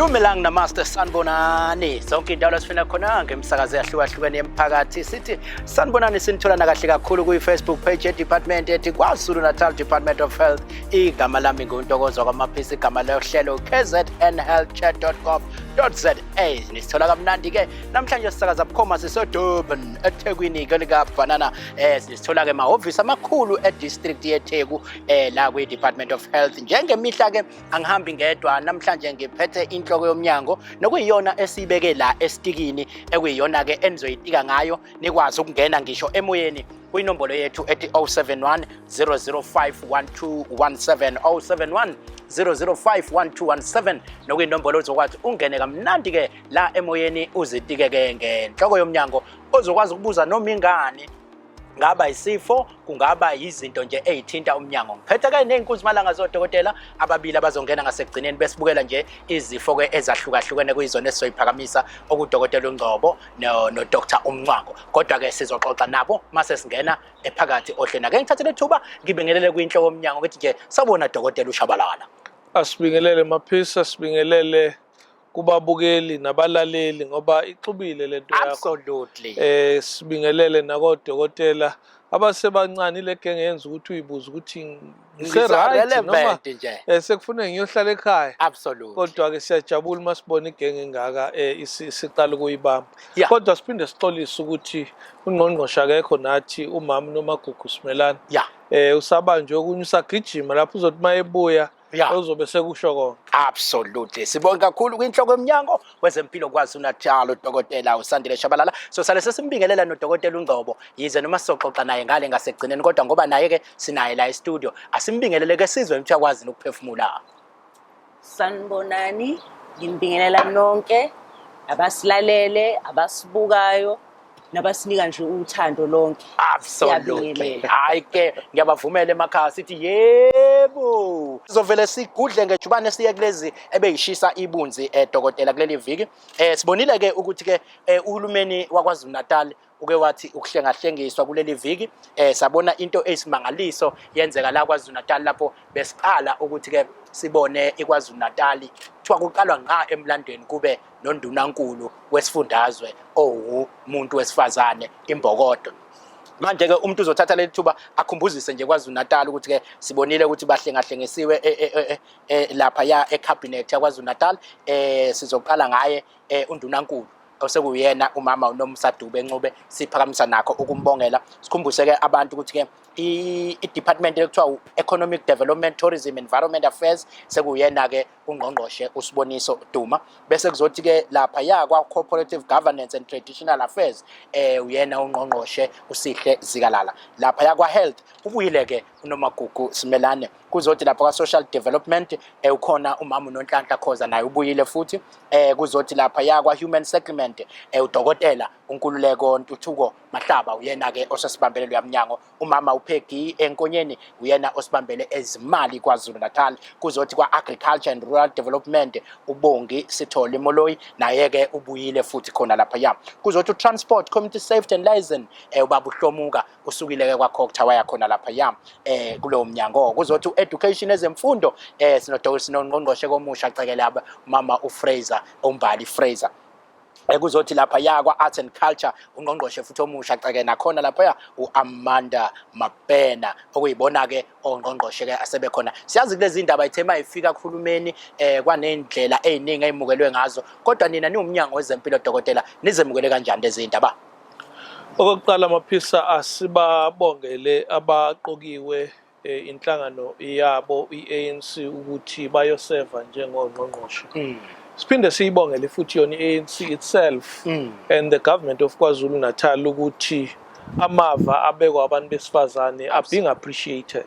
Lumelanga na Master Sanibonani zonke indawo lasifuna khona ngemsakazo yahlukahlukene emphakathi sithi Sanibonani sinitholana kahle kakhulu ku Facebook page ye department ethi KwaZulu-Natal Department of Health igama lami nguNtokozo kwamaphisi igama lohlelo KZNHealthChat.Gov.Za nisithola kamnandi ke namhlanje sisakaza bukhoma siseDurban eThekwini kelika banana nisithola ke mahhovisi amakhulu edistrict yeTheku la kwi Department of Health njengemihla ke angihambi ngedwa namhlanje ngiphethe inhloko yoMnyango nokuyiyona esibeke la estikini ekuyiyona ke enizoyitika ngayo nikwazi ukungena ngisho emoyeni kuyinombolo yethu ethi 071 005 1217 071 005 1217 nokuyinombolo ozokwazi ungene kamnandi ke la emoyeni uzitike ke ngenhloko yoMnyango ozokwazi ukubuza noma ingane ngaba isifo kungaba izinto nje ezithinta uMnyango ngiphethe ke nezinkulumalanga zodokotela ababili abazongena ngasekugcineni besibukela nje izifo ke ezahlukahlukene kuyizona esizoyiphakamisa okudokotela uNgqo no Dr uMnqango kodwa ke sizoxoxa nabo mase singena ephakathi ohlena ke ngithathele ithuba ngibingelele kwinhloko yoMnyango ukuthi nje sabona dokotela uShabalala asibingelele maphisa asibingelele kubabukeli nabalaleli ngoba ixubile lento yakho absolutely sibingelele nakodokotela abasebancane ile genge yenza ukuthi uyibuza ukuthi ngiseright noma sekufuna ngiyohlala ekhaya absolutely kodwa ke siyajabula masibona igenge engaka isiqala kuyibamba kodwa siphinde sixolisa ukuthi ungqongqosha akekho nathi umama noMagugu Simelane usabanje okunye usagijima lapho uzothi mayebuya uzobe sekusho konke absolutely sibonga kakhulu kwinhloko yoMnyango wezeMpilo KwaZulu-Natal udokotela uSandile Shabalala so sale sesimbingelela nodokotela uNgqo yize noma sizoxoxa naye ngale ngasekugcineni kodwa ngoba naye ke sinaye la e-studio asimbingelele ke sizwe ukuthi akwazi ukuphefumula. Sanibonani ngimbingelela nonke abasilalele abasibukayo nabasinika nje uthando lonke absolutely hayi ke ngiyabavumela emakhaya sithi yebo sizovele sigudle ngejubane siye kulezi ebeyishisa ibunzi dokotela kuleli viki sibonile ke ukuthi ke uhulumeni waKwaZulu-Natal uke wathi ukuhlengahlengiswa kuleli viki sabona into eyisimangaliso yenzeka la KwaZulu-Natal lapho besiqala ukuthi ke sibone iKwaZulu-Natal kuthiwa kuqalwa nga emlandweni kube noNdunankulu wesifundazwe umuntu wesifazane imbokodo manje ke umuntu uzothatha leli thuba akhumbuzise nje KwaZulu-Natal ukuthi ke sibonile ukuthi bahlengahlengisiwe lapha ya ecabinet yaKwaZulu-Natal sizoqala ngaye uNdunankulu osekuyena umama uNoMnuz Enxube siphakamisa nakho ukumbongela sikhumbuse ke abantu ukuthi ke i-department ekuthiwa Economic Development Tourism Environment Affairs sekuyena ke ungqongqoshe uSiboniso Duma bese kuzothi ke lapha ya kwa Cooperative Governance and Traditional Affairs uyena ungqongqoshe uSihle Zikalala lapha ya kwa Health ubuyile ke uNomagugu Simelane kuzothi lapha kwa Social Development ukhona umama uNonhlanhla Khoza naye ubuyile futhi kuzothi lapha ya kwa Human Settlement udokotela uNkululeko Ntuthuko Mahlaba uyena ke osesibambelelo yaMnyango umama uPeggy Enkonyeni uyena osibambele ezimali KwaZulu-Natal kuzothi kwa Agriculture and Rural Development ubongi Sithole Moloyi naye ke ubuyile futhi khona lapha ya kuzothi Transport Community Safety and Liaison ubaba uHlomuka usukile ke kwaKhokutha waya khona lapha ya kulowo mnyango kuzothi Education ezemfundo sinongqongqoshe komusha cekele aba mama uFraser uMbali Fraser kuzothi lapha ya kwa Arts and Culture ungqongqoshe futhi omusha ceke nakhona lapha ya uAmanda Mabhena okuyibona ke ongqongqoshe ke asebekhona siyazi kulezi indaba ithema ifika kuhulumeni kwanendlela eziningi ezimukelwe ngazo kodwa nina niwumnyango wezeMpilo dokotela nizemukele kanjani lezi indaba okokuqala maphisa asibabongele abaqokiwe inhlangano yabo iANC ukuthi bayoseva njengongqongqoshe siphinde siyibongele futhi yona iANC itself and the government of KwaZulu-Natal ukuthi amava abekwa abantu besifazane are being appreciated.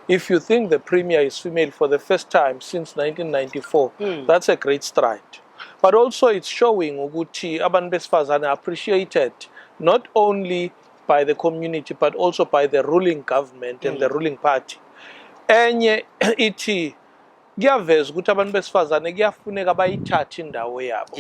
If you think the premier is female for the first time since 1994 that's a great stride but also it's showing ukuthi abantu besifazane are appreciated not only by the community but also by the ruling government and the ruling party enye ithi kuyaveza ukuthi abantu besifazane kuyafuneka bayithathe indawo yabo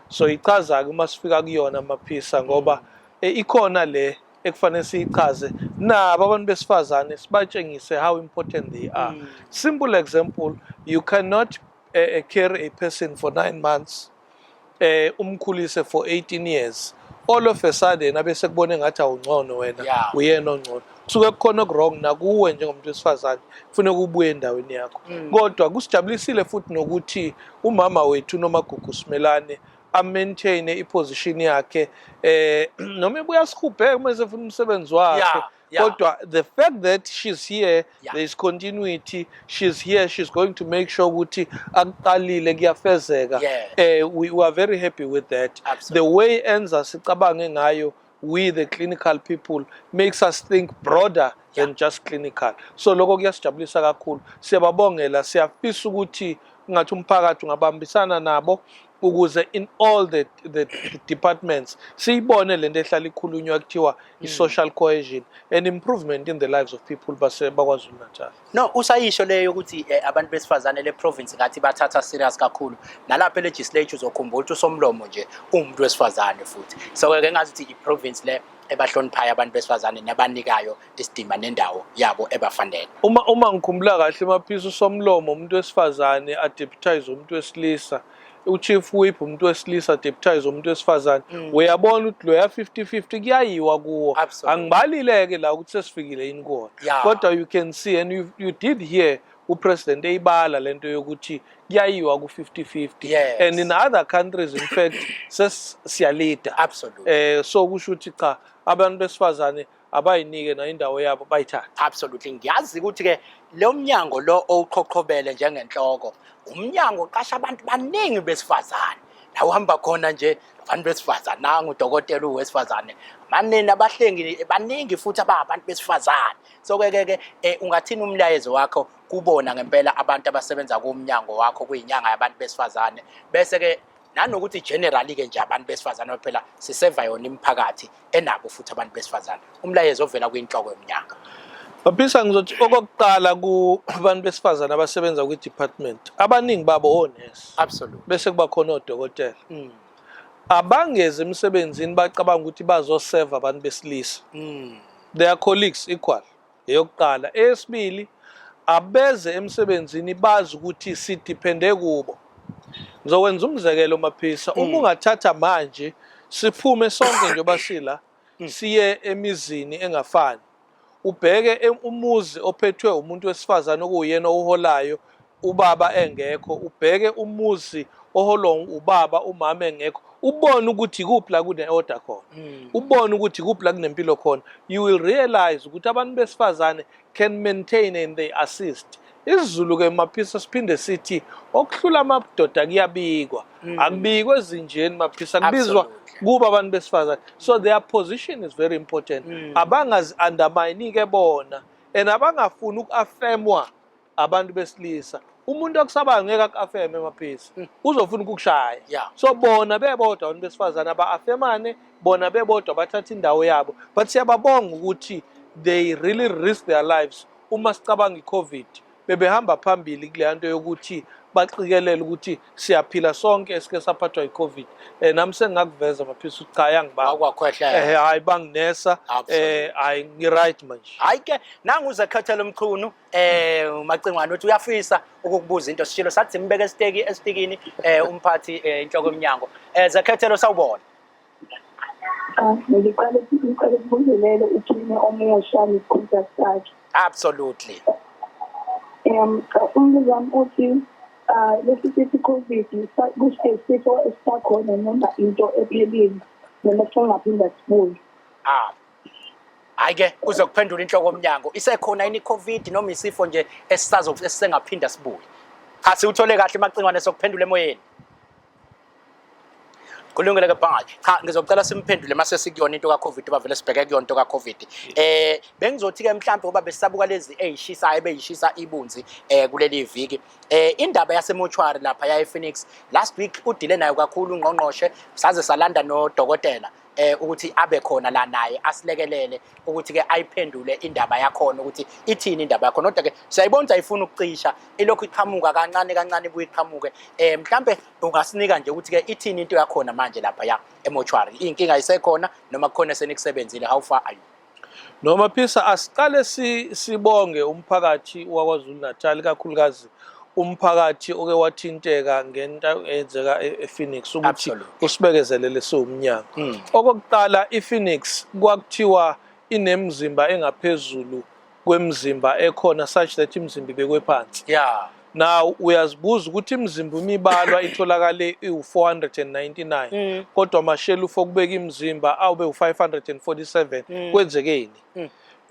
so ichaza ke masifika kuyona maphisa ngoba ikhona le ekufanele sichaze nabo abantu besifazane sibatshengise how important they are simple example you cannot carry a person for 9 months, umkhulise for 18 years, all of a sudden abe sekubone ngathi awungcono wena uyena ongcono. Kusuke kukhona wrong nakuwe njengomuntu wesifazane, kufanele ubuye endaweni yakho. Kodwa kusijabulisile futhi nokuthi umama wethu uNomagugu Simelane maintain iposition yakhe noma ebuya sikhubheke mase funa umsebenzi wakhe. Kodwa the fact that she's here, there is continuity, she's here, she's going to make sure ukuthi akuqalile kuyafezeka. We are very happy with that. Absolutely. The way enza sicabange ngayo, we the clinical people, makes us think broader than just clinical. So lokho kuyasijabulisa kakhulu. Siyababongela, siyafisa ukuthi ngathi umphakathi ungabambisana nabo ukuze in all the departments siyibone lento ehlala ikhulunywa kuthiwa i-social cohesion and improvement in the lives of people bakwaZulu Natal. No, usayisho leyo ukuthi abantu besifazane le province ngathi bathatha serious kakhulu. Nalapha legislature uzokhumbula ukuthi uSomlomo nje umuntu wesifazane futhi. So ke ngathi i province le ebahloniphayo abantu besifazane nabanikayo isidima nendawo yabo ebafanele. Uma ngikhumbula kahle Maphisa uSomlomo umuntu wesifazane adeputize umuntu wesilisa. Uchief whip umuntu wesilisa deputize umuntu wesifazane uyabona ukuthi lo ya 50-50 kuyayiwa kuwo angibalileke la ukuthi sesifikile yini kuona kodwa you can see and you did hear upresident eyibala lento yokuthi kuyayiwa ku 50-50 and in other countries in fact siyalida so kusho ukuthi cha abantu besifazane abayinike na indawo yabo bayithatha. Absolutely. Ngiyazi ukuthi ke lo mnyango lo oqhoqhobele njengenhloko uMnyango uqasha abantu baningi besifazane. La uhamba khona nje abantu besifazane nanga udokotela uwesifazane. Manene abahlengi baningi futhi ababantu besifazane. So ke ungathini umlayezo wakho kubona ngempela abantu abasebenza kuMnyango wakho kuyinyanga yabantu besifazane bese ke nanokuthi generally ke nje abantu besifazane phela siseva yona imiphakathi enabo futhi abantu besifazane. Umlayezo ovela kwinhloko yomnyango. Baphisa ngizothi okokuqala kubantu besifazane abasebenza kwi department abaningi babo onesi. Absolutely. Bese kuba khona odokotela. Abangeze emsebenzini bacabanga ukuthi bazoseva abantu besilisa. Their colleagues equal. Eyokuqala, esibili abeze emsebenzini bazi ukuthi sidepende kubo. Ngizokwenza umzekelo Maphisa, uma ungathatha manje siphume sonke nje basila siye emizini engafani. Ubheke umuzi ophethwe umuntu wesifazane okuyena oholayo ubaba engekho, ubheke umuzi oholwa ubaba umama engekho, ubone ukuthi kuphi la kune order khona, ubone ukuthi kuphi la kunempilo khona, you will realize ukuthi abantu besifazane can maintain and they assist. IsiZulu ke Maphisa siphinde sithi okuhlula amadoda kuyabikwa, akubikwe ezinjeni Maphisa kubizwa kuba abantu besifazane. So their position is very important. Abangazi undermine ke bona and abangafuni ukuafemwa abantu besilisa. Umuntu okusaba ngeke akuafeme Maphisa. Uzofuna ukukushaya. So bona bebodwa abantu besifazane abaafemane, bona bebodwa bathatha indawo yabo. But siyababonga ukuthi they really risk their lives uma sicabanga iCovid. Bebehamba phambili kule nto yokuthi baqikelele ukuthi siyaphila sonke esike saphathwa iCovid. Nami sengakuveza Maphisa cha yangiba akwakhwehlela hayi banginesa hayi ngiright manje. Hayi ke nanga uzekhethela umchunu umacingwane uthi uyafisa ukukubuza into sishilo sathi simbeke esitikini umphathi inhloko yomnyango zekhethelo sawubona. Ngiqale ukubuzela uthini omusha contact sakhe. Absolutely. Umzamo uthi lesithi COVID kusesifo esikhona noma into ephelile noma singaphinda sibuye. Hayi ke uzokuphendula inhloko yomnyango isekhona yini iCovid noma isifo nje esisengaphinda sibuye. Asi uthole kahle macingwane sokuphendula emoyeni. Kulungile ke bhangathi cha ngizocela simphendule mase sikuyona into kaCovid bavele sibheke kuyona into kaCovid. Bengizothi ke mhlambe ngoba besabuka lezi eyishisayo beyishisa ibunzi kuleli viki. Indaba yasemochwari lapha ya ePhoenix last week udile nayo kakhulu ungqongqoshe saze salanda nodokotela ukuthi abe khona la naye asilekelele ukuthi ke ayiphendule indaba yakhona ukuthi ithini indaba yakhona kodwa ke siyayibona ayifuna ukucisha ilokhu iqhamuka kancane buyiqhamuke mhlambe ungasinika nje ukuthi ke ithini into yakhona manje lapha ya emochwari inkinga isekhona noma kukhona senikusebenzile how far are you? Noma Phisa asiqale sibonge umphakathi waKwaZulu Natal kakhulukazi umphakathi oke wathinteka ngento eyenzeka ePhoenix ukuthi Absolutely. usibekezelele siwumnyango. Okokuqala iPhoenix kwakuthiwa inemizimba engaphezulu kwemizimba ekhona such that imizimba ibekwe phansi. Yeah. Now uyazibuza ukuthi imizimba imibalwa itholakale u499 kodwa amashelufu okubeka imizimba awube u547 kwenzekeni.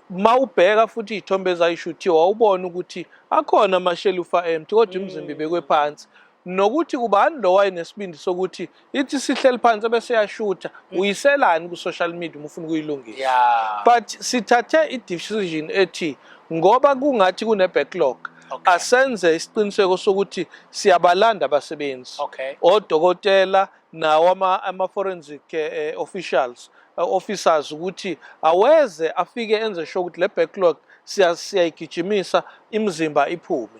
Mawubheka futhi izithombe ezayishuthiwa wawubona ukuthi akhona amashelufu empty kodwa imizimba ibekwe phansi. Nokuthi kubani lo wayenesibindi sokuthi ithi sihleli phansi bese yashutha uyiselani ku social media uma ufuna ukuyilungisa. Yeah. But sithathe i-decision ethi ngoba kungathi kune backlog asenze isiqiniseko sokuthi siyabalanda abasebenzi. Okay. Odokotela nawo ama-forensic officers ukuthi aweze afike enze sure ukuthi le backlog siyayigijimisa imizimba iphume.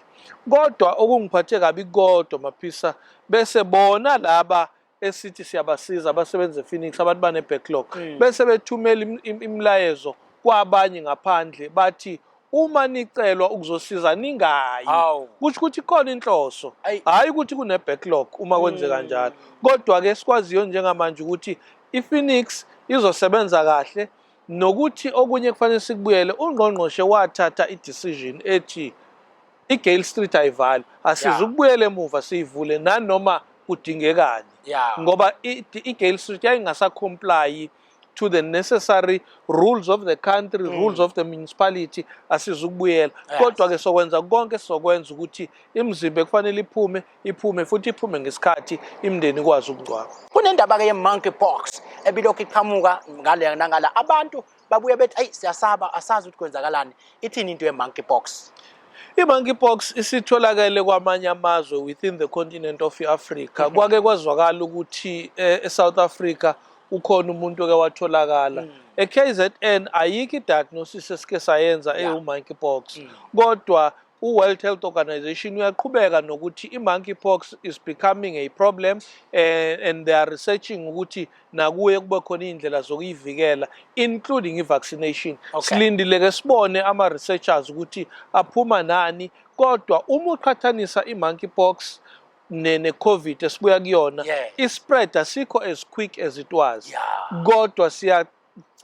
Kodwa okungiphathe kabi kodwa maphisa bese bona laba esithi siyabasiza abasebenza ePhoenix abantu bane backlog bese bethumela imilayezo kwabanye ngaphandle bathi uma nicelwa ukuzosiza ningayi. Kusho ukuthi khona inhloso hayi ukuthi kune backlog uma kwenzeka kanjalo. Kodwa ke sikwaziyo njengamanje ukuthi iPhoenix izosebenza kahle nokuthi okunye kufanele sikubuyele ungqongqoshe wathatha i-decision ethi iGale Street ayivalwe asizukubuyela emuva siyivule nanoma kudingekani. Ngoba iGale Street yayingasacomply to the necessary rules of the country, rules of the municipality asizukubuyela. Kodwa ke sokwenza konke sokwenza ukuthi imizimba kufanele iphume futhi iphume ngesikhathi imndeni ikwazi ukungcwaba. Kunendaba ke ye-monkeypox ebilokhu iqhamuka ngale nangala abantu babuye bethi hey siyasaba asazi ukuthi kwenzakalani. Ithini into ye-monkeypox? I-monkeypox isitholakele kwamanye amazwe within the continent of Africa. Kwake kwazwakala ukuthi eSouth Africa ukhona umuntu oke watholakala. KZN ayikho i-diagnosis esike sayenza eyu-monkeypox. Kodwa uWorld Health Organization uyaqhubeka nokuthi i-monkeypox is becoming a problem and they are researching ukuthi nakuye kube khona indlela zokuyivikela including i-vaccination. Silindile ke sibone ama-researchers ukuthi aphuma nani kodwa uma uqhathanisa i-monkeypox ne-COVID esibuya kuyona i-spread asikho as quick as it was. Kodwa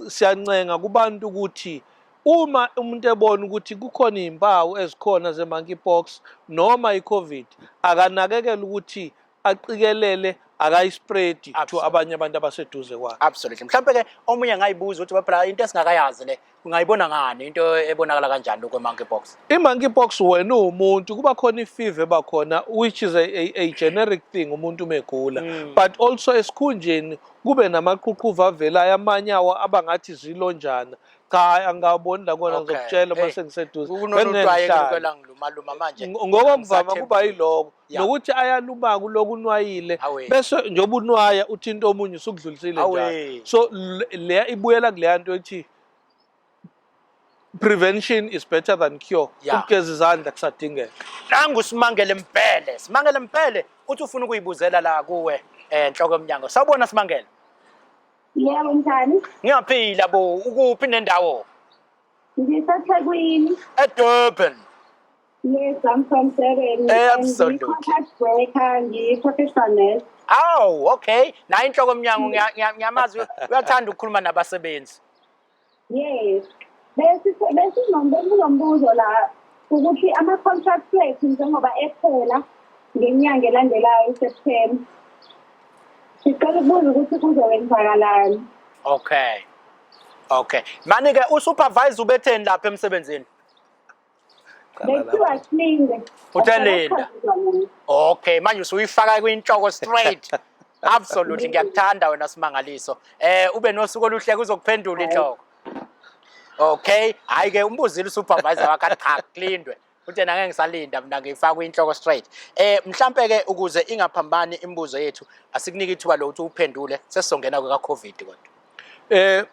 siyancenga kubantu ukuthi uma umuntu ebona ukuthi kukhona izimpawu ezikhona ze-monkeypox noma i-COVID akanakekela ukuthi aqikelele akayispread to abanye abantu abaseduze kwakhe. Absolutely. Mhlambe ke omunye ngayibuza ukuthi phela into esingakayazi le ungayibona ngani into ebonakala kanjani lokwe monkeypox? I-monkeypox wena umuntu kuba khona i-fever bakhona which is a generic thing umuntu megula but also esikhunjeni kube namaqhuqhuva avelayo amanye awo abangathi zilonjana. Cha angaboni la kona ngizokutshela mase ngiseduze. Kunonotwayekelwa ngiluma manje. Ngokomvama kuba yiloko nokuthi ayaluma kuloku unwayile bese njoba unwaya uthinta omunye usukudlulisile njalo. So le ibuyela kule nto ethi prevention is better than cure. Ukugeza izandla kusadingeka. Nangu Simangele Mpele. Simangele Mpele uthi ufuna ukuyibuzela la kuwe enhloko yoMnyango. Sawubona Simangele. Yebo njani? Ngiyaphila bo ukuphi nendawo? Ngisethekwini. eDurban. Yes, I'm from Durban. Absolutely. Contract worker, ngi-professional. Oh, okay. Na inhloko yoMnyango ngiyamazi uyathanda ukukhuluma nabasebenzi. Yes. Besinombuzo la ukuthi ama-contract wethu njengoba ephela ngenyanga elandelayo uSeptember. Sicela ukubuza ukuthi kuzowenzakalani. Okay. Manje ke usupervisor ubetheni lapha emsebenzini? Bethiwa Slinde. Uthelinda. Okay, manje usuyifaka kwinhloko straight. Absolutely ngiyakuthanda wena Simangaliso. Ube nosuku oluhle kuzokuphendula inhloko. Okay, hayi ke umbuzile usupervisor wakhe cha Kulindwe. Uthi yena ngeke ngisalinda mina ngifaka kwinhloko straight. Mhlambe ke ukuze ingaphambani imibuzo yethu asikunika ithuba lokuthi uphendule sesizongena kwa COVID kodwa.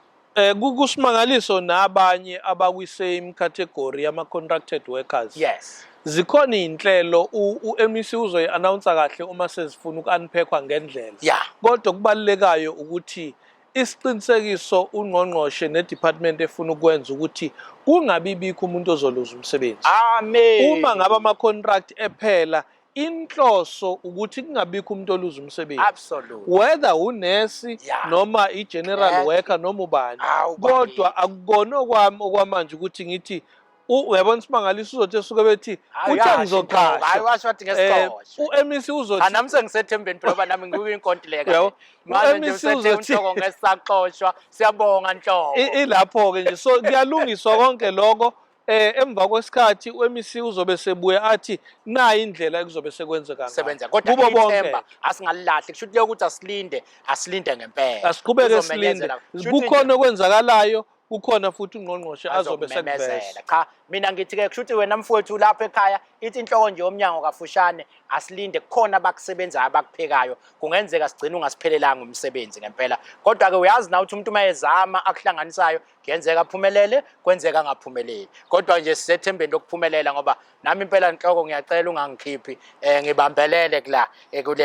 Kusimangaliso nabanye abakwi-same category ama-contracted workers. Yes. Zikhona inhlelo uMec uzoyi-announce kahle uma sezifuna uku-unpackwa ngendlela. Kodwa kubalulekayo ukuthi isiqinisekiso ungqongqoshe ne-department efuna ukwenza ukuthi kungabibikho umuntu ozoluza umsebenzi. Amen. Uma ngaba ama-contract ephela, inhloso ukuthi kungabikho umuntu oluza umsebenzi. Absolutely. Whether unesi Yeah. noma i-general worker noma ubani. Kodwa akukona okwamanje ukuthi ngithi uyabona isimangalisi uzothi esuke bethi uthe ngizoqasha. Hayi washo wathi ngesikosha. U-MEC uzothi nami sengisethembeni phela ngoba nami ngikuyinkontileka. Manje nje usethe unhloko ngesaqoshwa. Siyabonga Nhloko. Ilapho-ke nje so kuyalungiswa konke lokho. Emva kwesikhathi uMC uzobe sebuye athi nayi indlela ekuzobe sekwenzeka ngayo. Sebenza kodwa ithemba asingalilahli kusho ukuthi ukuthi asilinde ngempela. Asiqhubeke silinde. Kukhona okwenzakalayo, kukhona futhi ungqongqoshe azobe sekuveza. Cha mina ngithi ke kusho ukuthi wena mfowethu lapha ekhaya ithi inhloko nje yoMnyango kafushane asilinde kukhona abakusebenzayo abakuphekayo kungenzeka sigcina ungasiphelelanga umsebenzi ngempela kodwa ke uyazi na ukuthi umuntu mayezama akuhlanganisayo kuyenzeka aphumelele kwenzeka angaphumeleli kodwa nje sisethembeni lokuphumelela ngoba nami impela inhloko ngiyacela ungangikhiphi ngibambelele kula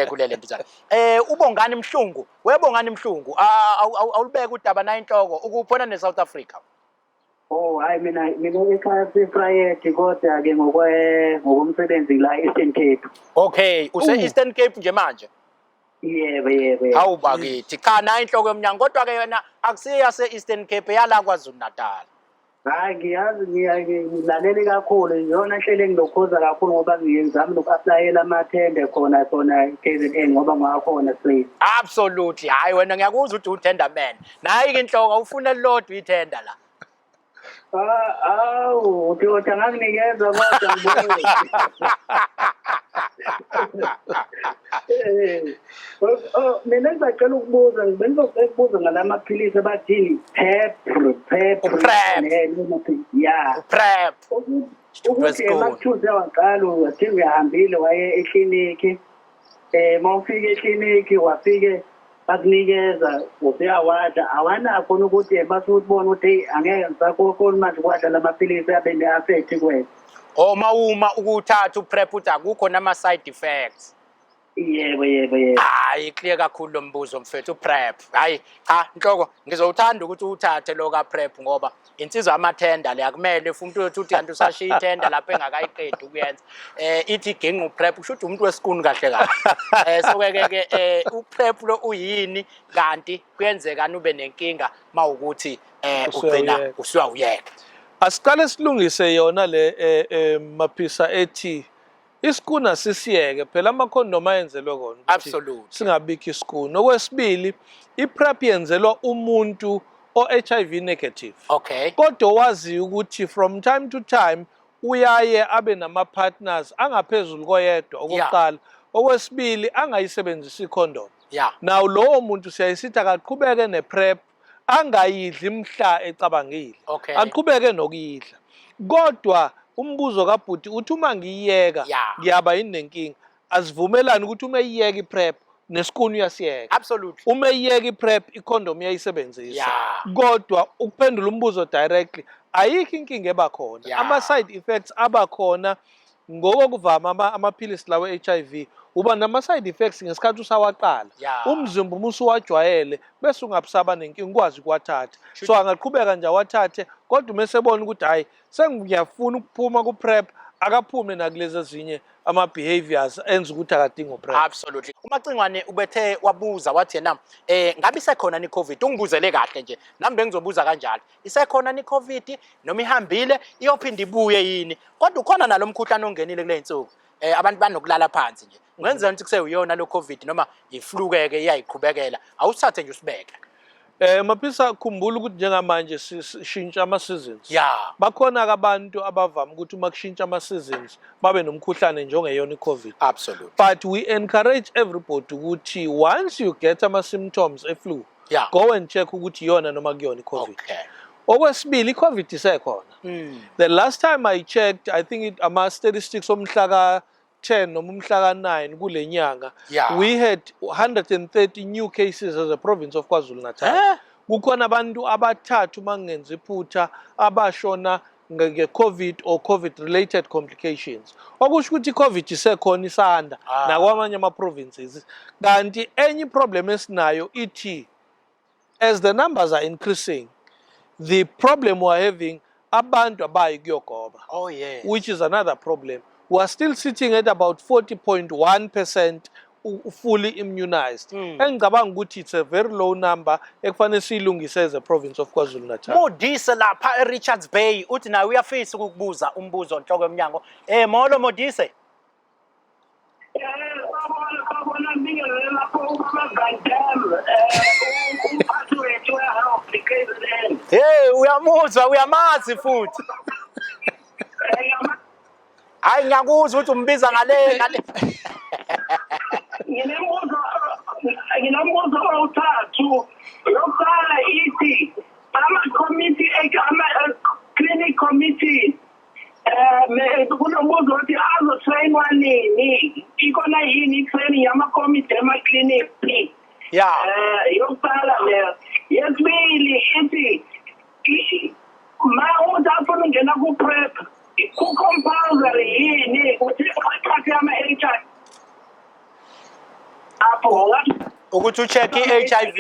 kulele ntuzana ubongani Mhlungu webongani Mhlungu awulibeke udaba na inhloko ukuphona neSouth Africa. Oh hayi mina ekhaya siprivate kodwa ke ngokomsebenzi la Eastern Cape. Okay use Eastern Cape nje manje. Yebo. Hawu bakithi cha na inhloko yoMnyango kodwa ke yona akusiya se-Eastern Cape yala KwaZulu Natal. Hayi ngilalele kakhulu yona hlele ngilokhoza kakhulu ngoba ngiyenzama noku-applyela amathende khona KZN ngoba ngakhona straight. Absolutely hayi wena ngiyakuzwa ukuthi uthenda man nayi ke inhloko ufuna lodwa ithenda la. Uthi anganginikeza kodwa ngibone. Mina ngicela ukubuza bengizokubuza ngalamaphilisi abathini PrEP. Yeah. PrEP. Ukuthi emathuze waqala athi uyahambile waye ekliniki mawufika ekliniki wafike bakunikeza useyawadla awanakho ukuthi basubona ukuthi angeke ngisakho manje kwadla lamaphilisi abene affect kwethu. Uma ukuthatha uPrEP uthi akukho nama side effects. Yebo. Hayi clear kakhulu lo mbuzo mfethu uPrEP. Hayi cha inhloko ngizowuthanda ukuthi uthathe lo kaPrEP ngoba insizwa amathenda le akumele umuntu uthi kanti usashiya ithenda lapha engakayiqedi ukuyenza. Ithi genqa uPrEP kusho ukuthi umuntu wesikuni kahle kahle. So ke uPrEP lo uyini kanti kuyenzeka ube nenkinga mawukuthi ugcina usuyawuyeka. Asiqale silungise yona le maphisa ethi isikuni asisiyeke phela amakhondom ayenzelwe kona. Absolutely. Singabikho isikuni. Okwesibili iPrEP yenzelwa umuntu o-HIV negative. Okay. Kodwa wazi ukuthi from time to time uyaye abe nama-partners angaphezulu koyedwa okokuqala. Okwesibili angayisebenzisi icondom. Now lowo muntu siyayisithi akaqhubeke nePrEP angayidli mhla ecabangile. Aqhubeke nokuyidla. Kodwa umbuzo kabhuti uthi uma ngiyiyeka ngiyaba yini nenkinga asivumelani ukuthi uma iyeka iPrEP nesikuni uyasiyeka. Absolutely. Uma iyeka iPrEP icondom uyayisebenzisa. Kodwa ukuphendula umbuzo directly ayikho inkinga ebakhona. Ama side effects abakhona ngokuvama amaphilisi lawo HIV uba nama side effects ngesikhathi usawaqala. Umzimba umusuwajwayele bese ungabusaba nenkinga ukwazi ukuwathatha. So angaqhubeka nje awathathe kodwa mesebona ukuthi hayi sengiyafuna ukuphuma kuPrEP akaphume nakulezi ezinye ama behaviors enza ukuthi akadinga uPrEP. Absolutely. UMacingwane ubethe wabuza wathi yena ngabe isekhona ni COVID ungibuzele kahle nje nami bengizobuza kanjalo isekhona ni COVID noma ihambile iyophinda ibuye yini kodwa ukhona nalomkhuhlane ongenile kule insuku abantu banokulala phansi nje ungenzeka ukuthi kuseyiyona lo COVID noma iflukeke iyayiqhubekela awusathe nje usibeke. Maphisa khumbula ukuthi njengamanje sishintsha ama seasons. Bakhona abantu abavama ukuthi uma kushintsha ama seasons babe nomkhuhlane njengeyona iCovid. Absolutely. But we encourage everybody ukuthi once you get ama symptoms e-flu, go and check ukuthi yona noma kuyona iCovid. Okwesibili iCovid isekhona. The last time I checked, I think ama statistics omhla ka-10 noma umhla ka-9 kule nyanga, we had 130 new cases as a province of KwaZulu Natal. Kukhona abantu abathathu mangenza iphutha abashona nge-COVID or COVID related complications. Okusho ukuthi iCovid isekhona isanda nakwamanye ama provinces. Kanti enye problem esinayo ithi as the numbers are increasing, the problem we're having, abantu abayi kuyogoba. Oh yes. Which is another problem. We are still sitting at about 40.1% fully immunized. Engicabanga ukuthi it's a very low number ekufanele siyilungise as a province of KwaZulu-Natal. Modise lapha eRichards Bay uthi nawe uyafisa ukukubuza umbuzo onhloko yoMnyango. Molo Modise. Hey, uyamuzwa uyamazi futhi. Hayi ngiyakuzwa ukuthi umbiza ngale. Nginombuzo owuthathu. Lokuqala ithi ama-committee clinic committee kunombuzo othi azotrainwa nini? Ikhona yini i-training yama-committee ema-clinic? Yeah. Yokuqala leyo. Yesibili ithi ma umuntu afuna ungena ku-prep ku-compulsory yini ukuthi xhaxhe yama-HIV apho ukuthi ucheck i-HIV.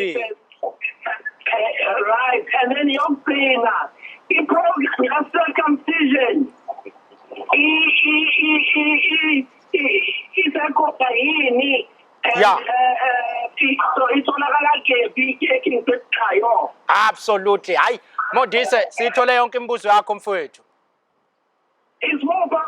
Right, and then yokugcina i-program ya-circumcision isekhona yini? Yeah. So itholakala kephi i-checking seqhayo? Absolutely. Hayi Modise sithole yonke imibuzo yakho mfowethu. I-smallpox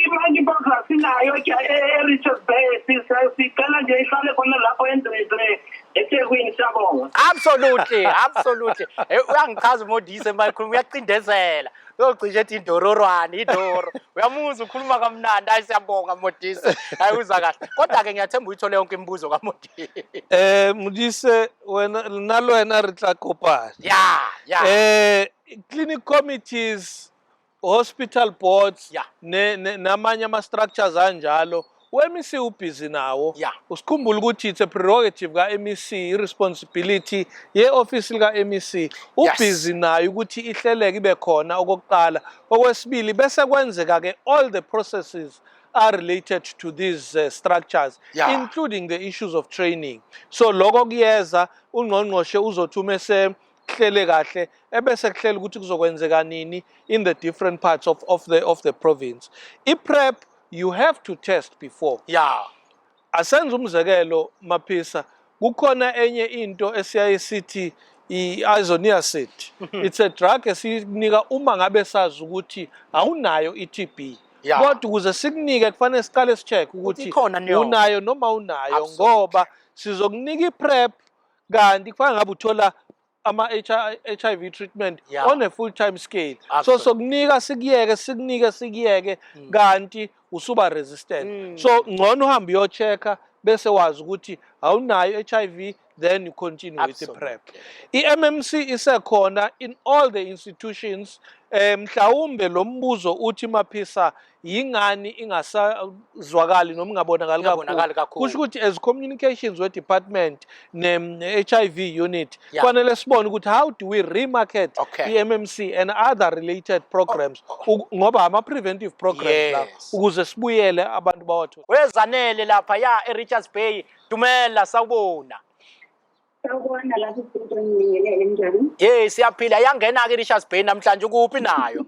i-monkeypox asinayo e-Richards Bay, sicela nje ihlale khona lapho endrezre eThekwini siyabonga. Absolutely, absolutely. Uyangichaza Modise mayikhuluma uyacindezela. Uyocishe ethi idoro. Uyamuzwa ukhuluma kamnandi, hayi siyabonga Modise. Hayi uza kahle. Kodwa ke ngiyathemba uyithole yonke imibuzo kaModise. Modise wena nalo wena ri tla kopana. Yeah. Clinic committees, hospital boards, Yeah. namanye ama-structures anjalo, u-MEC ubhizi nawo. Yeah. Usikhumbula ukuthi it's a prerogative ka-MEC, i-responsibility ye-office lika-MEC. Ubhizi nayo ukuthi ihleleke ibe khona okokuqala. Okwesibili bese kwenzeka-ke all the processes are related to these structures, including the issues of training. So lokho kuyeza ungqongqoshe uzothuma hlele kahle ebese kuhlela ukuthi kuzokwenzeka nini in the different parts of the province. I-prep you have to test before. Yeah. Asenze umzekelo Maphisa, kukhona enye into esiyayisithi i-isoniazid. It's a drug esinika uma ngabe sazi ukuthi awunayo i-TB. Kodwa ukuze sikunike kufanele siqale sicheck ukuthi unayo noma unayo ngoba sizokunika i-prep kanti kufanele ngabe uthola ama-HIV treatment on a full-time scale. So sokunika sikuyeke kanti usuba resistant. So ngcono uhambe uyochecka bese wazi ukuthi awunayo HIV, then you continue with the prep. I-MMC isekhona in all the institutions. Mhlawumbe lo mbuzo uthi Maphisa yingani ingasazwakali noma ingabonakali kakhulu. Kusho ukuthi as communications we department ne-HIV unit kufanele sibone ukuthi how do we remarket i-MMC and other related programs ngoba ama-preventive programs la ukuze sibuyele abantu bawathola. Wezanele lapha eRichards Bay. Dumela sawubona. Sawubona lapho ngibingelele njani? Siyaphila yangena ke Richards Bay namhlanje ukuphi nayo?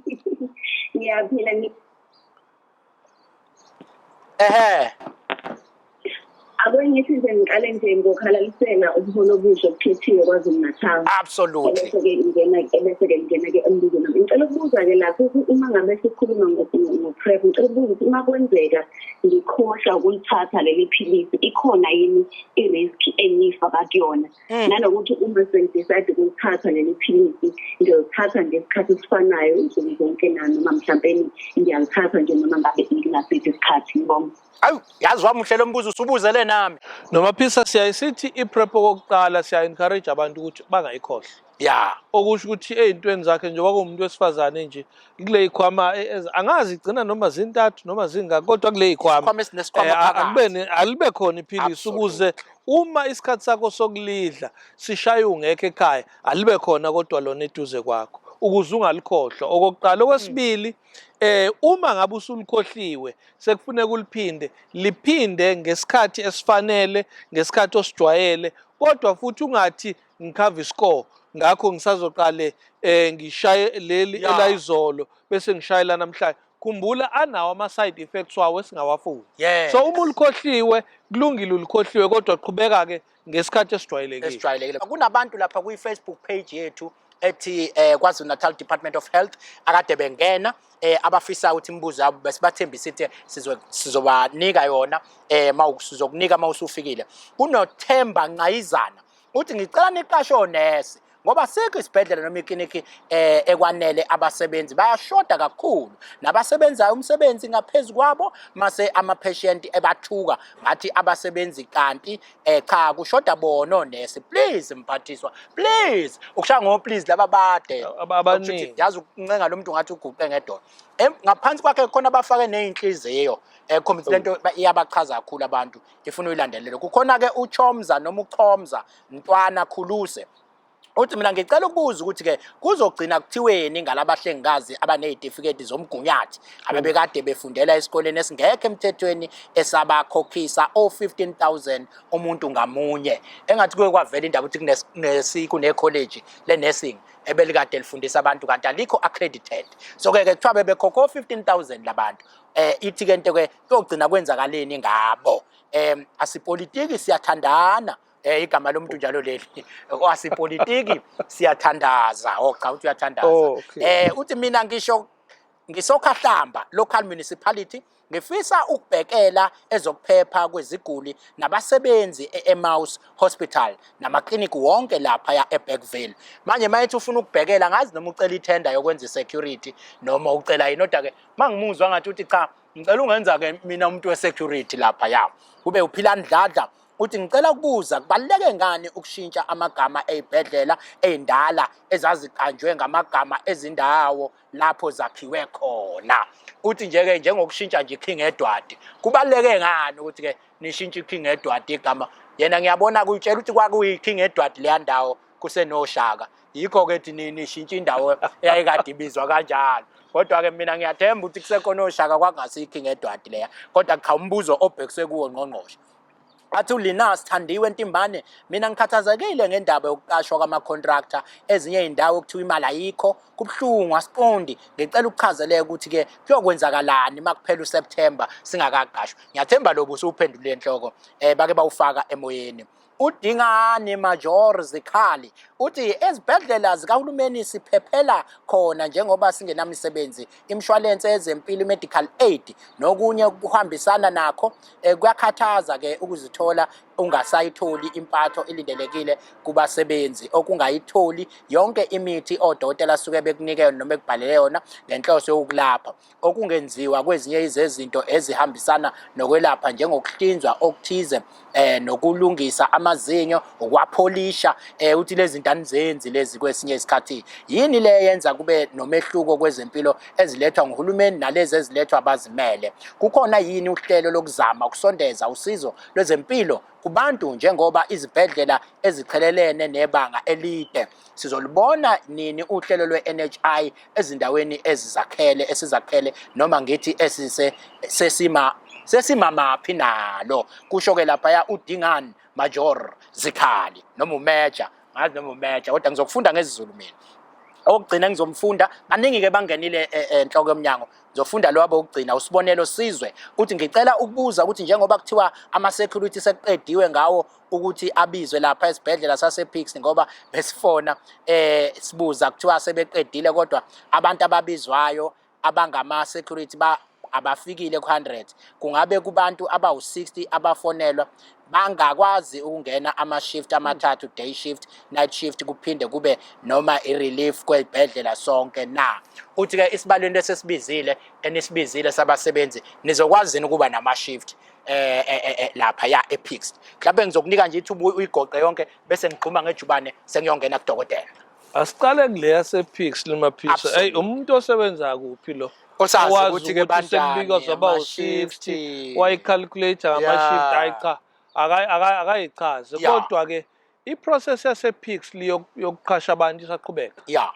Ngiyaphila Akwengithi nje ngiqale nje ngokhalalisela ubuholo obusha obukhethiwe KwaZulu-Natal. Absolutely. Bese-ke ngingena-ke embuzo nami. Ngicela ukubuza-ke lapho uma ngabe sikhuluma ngo-PrEP, ngicela ukubuza ukuthi uma kwenzeka ngikhohlwa ukulithatha leli philisi, ikhona yini i-risk engifa bakuyona? Nanokuthi uma sengidecide ukulithatha leli philisi, ngiyolithatha ngesikhathi esifanayo insuku zonke na noma mhlawumbe ngiyalithatha nje noma ngabe ngingasiphi isikhathi ngibonga. Awu yazi wami uhlelo umbuzo usubuzele nami. Nomaphisa siyayisithi i-prep okokuqala siya-encourage abantu ukuthi bangayikhohlwa. Okusho ukuthi ey'ntweni zakhe nje kwakuwumuntu wesifazane nje kule yikhwama angazi igcina noma zintathu noma zingaki kodwa kule yikhwama alibe khona iphilisi ukuze uma isikhathi sakho sokulidla sishaye ungekho ekhaya alibe khona kodwa lona eduze kwakho ukuze ungalikhohlwa. Okokuqala. Okwesibili uma ngabe usulikhohliwe sekufuneka liphinde ngesikhathi esifanele ngesikhathi osijwayele kodwa futhi ungathi ngikhava score ngakho ngisazoqale ngishaye leli elayizolo bese ngishayela namhlanje. Khumbula anawo ama-side effects wawo esingawafuni. So uma ulikhohliwe kulungile ulikhohliwe kodwa qhubeka ke ngesikhathi esijwayelekile. Kunabantu lapha kwi-Facebook page yethu ethi KwaZulu-Natal Department of Health akade bengena abafisa ukuthi imibuzo yabo besibathembisa ithi sizobanika yona sizokunika mawusufikile. Kunothemba ngqayizana uthi ngicela niqashe onesi ngoba sikho isibhedlela noma ikliniki ekwanele abasebenzi bayashoda kakhulu nabasebenzayo umsebenzi ngaphezulu kwabo mase ama-patient ebathuka ngathi abasebenzi kanti cha kushoda bona onesi. Please Mphathiswa, please ukushaya ngo please laba bade abaningi yazi ukuncenga lo muntu ngathi uguqe ngedolo ngaphansi kwakhe khona abafake nezinhliziyo ekhombisa lento iyabachaza kakhulu abantu ifuna uyilandelele. Kukhona ke uChomza noma uChomza Ntwana Khuluse uthi mina ngicela ukubuza ukuthi ke kuzogcina kuthiweni ngalabahlengikazi abanezitifiketi zomgunyathi abebekade befundela esikoleni esingekho emthethweni esabakhokhisa o15,000 umuntu ngamunye. Engathi kuye kwavela indaba ukuthi kunecollege le-nursing ebelikade lifundisa abantu kanti alikho accredited. So ke kuthiwa bebekhokha o15,000 labantu. Ithi ke into ke kuyogcina kwenzakaleni ngabo. Asipolitiki siyathandana. Igama lomuntu njalo leli wasipolitiki siyathandaza cha uthi uyathandaza. Uthi mina ngisokhahlamba local municipality ngifisa ukubhekela ezokuphepha kweziguli nabasebenzi eMaus Hospital namakliniki wonke lapha eBergville. Manje mayethi ufuna ukubhekela ngazi noma ucela itender yokwenza security noma ucela yini kodwa ke mangimuzwa ngathi uthi cha ngicela ungenza ke mina umuntu we-security lapha kube uphila ndladla. Uthi ngicela ukubuza kubaluleke ngani ukushintsha amagama eyibhedlela ezindala ezaziqanjwe ngamagama ezindawo lapho zakhiwe khona. Uthi nje njengokushintsha nje iKing Edward kubaluleke ngani ukuthi ke nishintshe iKing Edward igama. Yena ngiyabona kuyitshela ukuthi kwakuyiKing Edward leya ndawo kusenoshaka yikho ke nishintshe indawo eyayikade ibizwa kanjalo. Kodwa ke mina ngiyathemba ukuthi kusekhona oshaka kwangasi iKing Edward leya kodwa cha umbuzo obhekiswe kuwo ngqongqoshe. Athi uLinas Thandiwe Ntimbane mina ngikhathazekile ngendaba yokuqashwa kwama-contractor ezinye indawo ukuthiwa imali ayikho kubhlungu asiqondi. Ngicela ukuchazeleke ukuthi ke kuyokwenzakalani makuphela uSeptember singakaqashwa. Ngiyathemba lobu usuphendule enhloko bake bawufaka emoyeni. Udingane Major Zikhali uthi ezibhedlela zikahulumeni siphephela khona njengoba singenamisebenzi imshwalense yezempilo medical aid nokunye kuhambisana nakho kuyakhathaza ke ukuzithola ungasayitholi impatho elindelekile kubasebenzi okungayitholi yonke imithi odokotela suke bekunike noma ekubhalele yona ngenhloso yokulapha okungenziwa kwezinye izezinto ezihambisana nokwelapha njengokuhlinzwa okuthize nokulungisa amazinyo ukwapholisha uthi lezi zinto anizenzi lezi kwesinye isikhathi yini le yenza kube nomehluko kwezempilo ezilethwa nguhulumeni nalezi ezilethwa abazimele. Kukhona yini uhlelo lokuzama ukusondeza usizo lwezempilo kubantu njengoba izibhedlela ezichelelene nebanga elide. Sizolibona nini uhlelo lwe-NHI ezindaweni esizakhele noma ngithi sesimamaphi nalo. Kusho ke lapha uDingane Major Zikhali noma uMajor ngazi noma uMajor kodwa ngizokufunda ngesiZulu mina. Okugcina ngizomfunda baningi ke bangenile enhloko yoMnyango ngizofunda lo wabo ukugcina usibonelo sizwe uthi ngicela ukubuza ukuthi njengoba kuthiwa ama-security sekuqediwe ngawo ukuthi abizwe lapha esibhedlela sasePix ngoba besifona sibuza kuthiwa sebeqedile kodwa abantu ababizwayo abangama-security abafikile ku100 kungabe kubantu abawu60 abafonelwa bangakwazi ukungena ama-shift amathathu day shift night shift kuphinde kube noma i-relief kwezibhedlela sonke na. Uthi ke isibalweni lesesibizile enisibizile sabasebenzi nizokwazi ukuba nama-shift lapha ePix. Mhlawumbe ngizokunika nje ithuba uyigoqe yonke bese ngigquma ngejubane sengiyongena kudokotela. Asiqale kule yasePix limaphisa. Hey umuntu osebenza kuphi lo? Osazi ukuthi ke because about shift wayicalculate ama-shift hayi cha akayichaze kodwa ke iprocess yasePix yokuqasha abantu isaqhubeka. Yeah.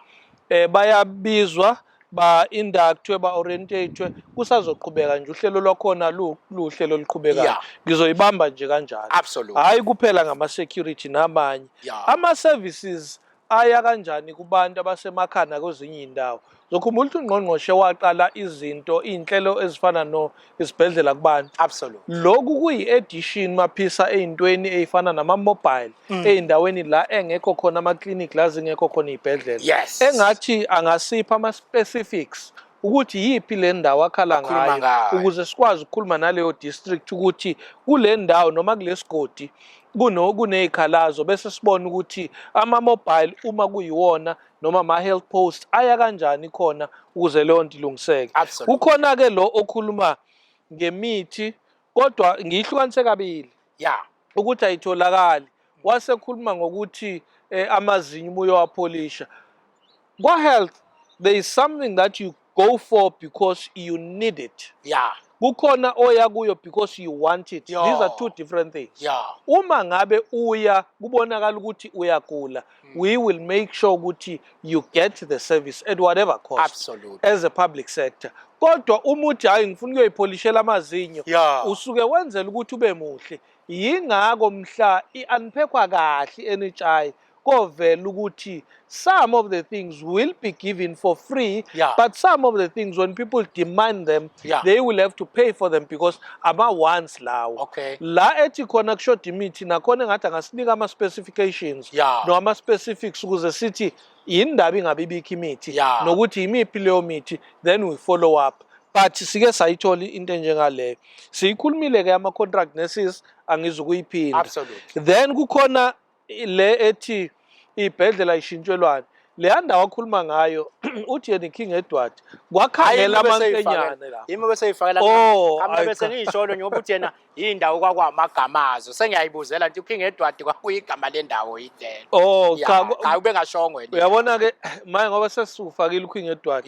Bayabizwa ba-inductwe ba-orientatwe kusazoqhubeka nje uhlelo lwakhona luhlelo oluqhubekayo. Ngizoyibamba nje kanjalo. Absolutely. Hayi kuphela ngama-security namanye. Ama-services aya kanjani kubantu abasemakhaya nakwezinye indawo. Zokhumbula ukuthi uNgqongqoshe waqala izinto iy'nhlelo ezifana isibhedlela kubantu. Absolutely. Lokhu kuyi-addition maphisa ey'ntweni ey'fana nama-mobile ey'ndaweni la engekho khona ama-clinic la zingekho khona iy'bhedlela. Yes. Engathi angasipha ama-specifics ukuthi yiphi le ndawo akhala ngayo ukuze sikwazi ukukhuluma naleyo district ukuthi kule ndawo noma kule sigodi kuney'khalazo bese sibona ukuthi ama-mobile uma kuyiwona noma ama-health post aya kanjani khona ukuze leyo nto ilungiseke. Kukhona-ke lo okhuluma ngemithi kodwa ngiyihlukanise kabili ukuthi ayitholakali. Wasekhuluma ngokuthi amazinyo uma uyowapholisha. Kwa-health, there is something that you go for because you need it. Kukhona oya kuyo because you want it. These are two different things. Uma ngabe uya kubonakala ukuthi uyagula, we will make sure ukuthi you get the service at whatever cost. Absolutely. As a public sector. Kodwa umuthi hayi ngifuna ukuyoyipholishela amazinyo usuke wenzela ukuthi ube muhle. Yingako mhla ianphekwa kahle NHI kovela ukuthi some of the things will be given for free, but some of the things when people demand them, they will have to pay for them because ama-once lawo. La ethi khona kushoda imithi nakhona engathi angasinika ama-specifications no ama-specifics ukuze sithi yindaba ingabe ibikho imithi nokuthi yimiphi leyo mithi, then we follow up. But sike sayithola into enjengaleyo. Siyikhulumile-ke ama-contract nurses angizukuyiphinda. Then kukhona le ethi ibhedlela ishintshelwane. Le ndawo akhuluma ngayo uthi yena iKing Edward kwakhangela amankenyane la. Yimi bese yifakela kambe bese ngisholo ngoba uthi yena indawo kwakwamagamazo. Sengiyayibuzela nje uKing Edward kwakuyigama lendawo yidlela. Cha ube ngashongo yena. Uyabona ke manje ngoba sesufakile uKing Edward.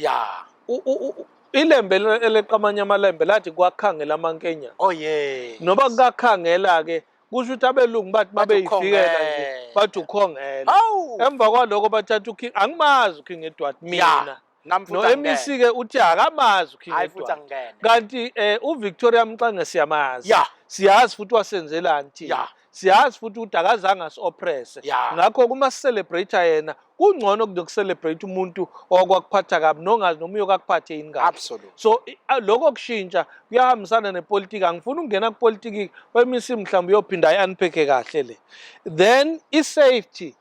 Ilembe eleqamanya amalembe lathi kwakhangela amankenyane. Noba kukakhangela ke kusho ukuthi abelungu bathi babeyifikela nje bathi ukhongela. Emva kwaloko bathatha uKing angimazi uKing Edward mina. No MEC ke uthi akamazi uKing Edward. Kanti uVictoria Mxenge siyamazi. Siyazi futhi wasenzelani thina. Siyazi futhi ukuthi akazange asi-oppresse. Ngakho kuma celebrate yena kungcono kunokucelebrate umuntu okwakuphatha kabi nongazi noma uyokakuphathe yini kabi. So lokho kushintsha kuyahambisana nepolitiki. Angifuni ukungena kupolitiki weMC mhlawumbe uyophinda ayanpheke kahle le. Then i-safety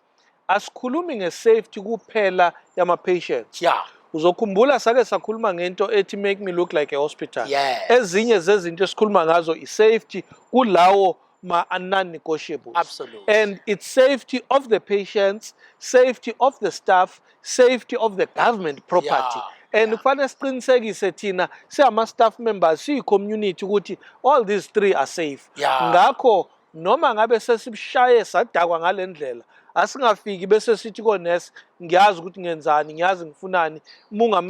asikhulumi nge-safety kuphela yama-patients. Uzokhumbula sake sakhuluma ngento ethi make me look like a hospital. Ezinye zezinto esikhuluma ngazo i-safety kulawo non-negotiables. And it's safety of the patients, safety of the staff, safety of the government property. And kufanele siqinisekise thina siyama-staff members siyi-community ukuthi all these three are safe. Ngakho noma ngabe sesibishaye sadakwa ngale ndlela asingafiki bese sithi konesi ngiyazi ukuthi ngenzani ngiyazi ngifunani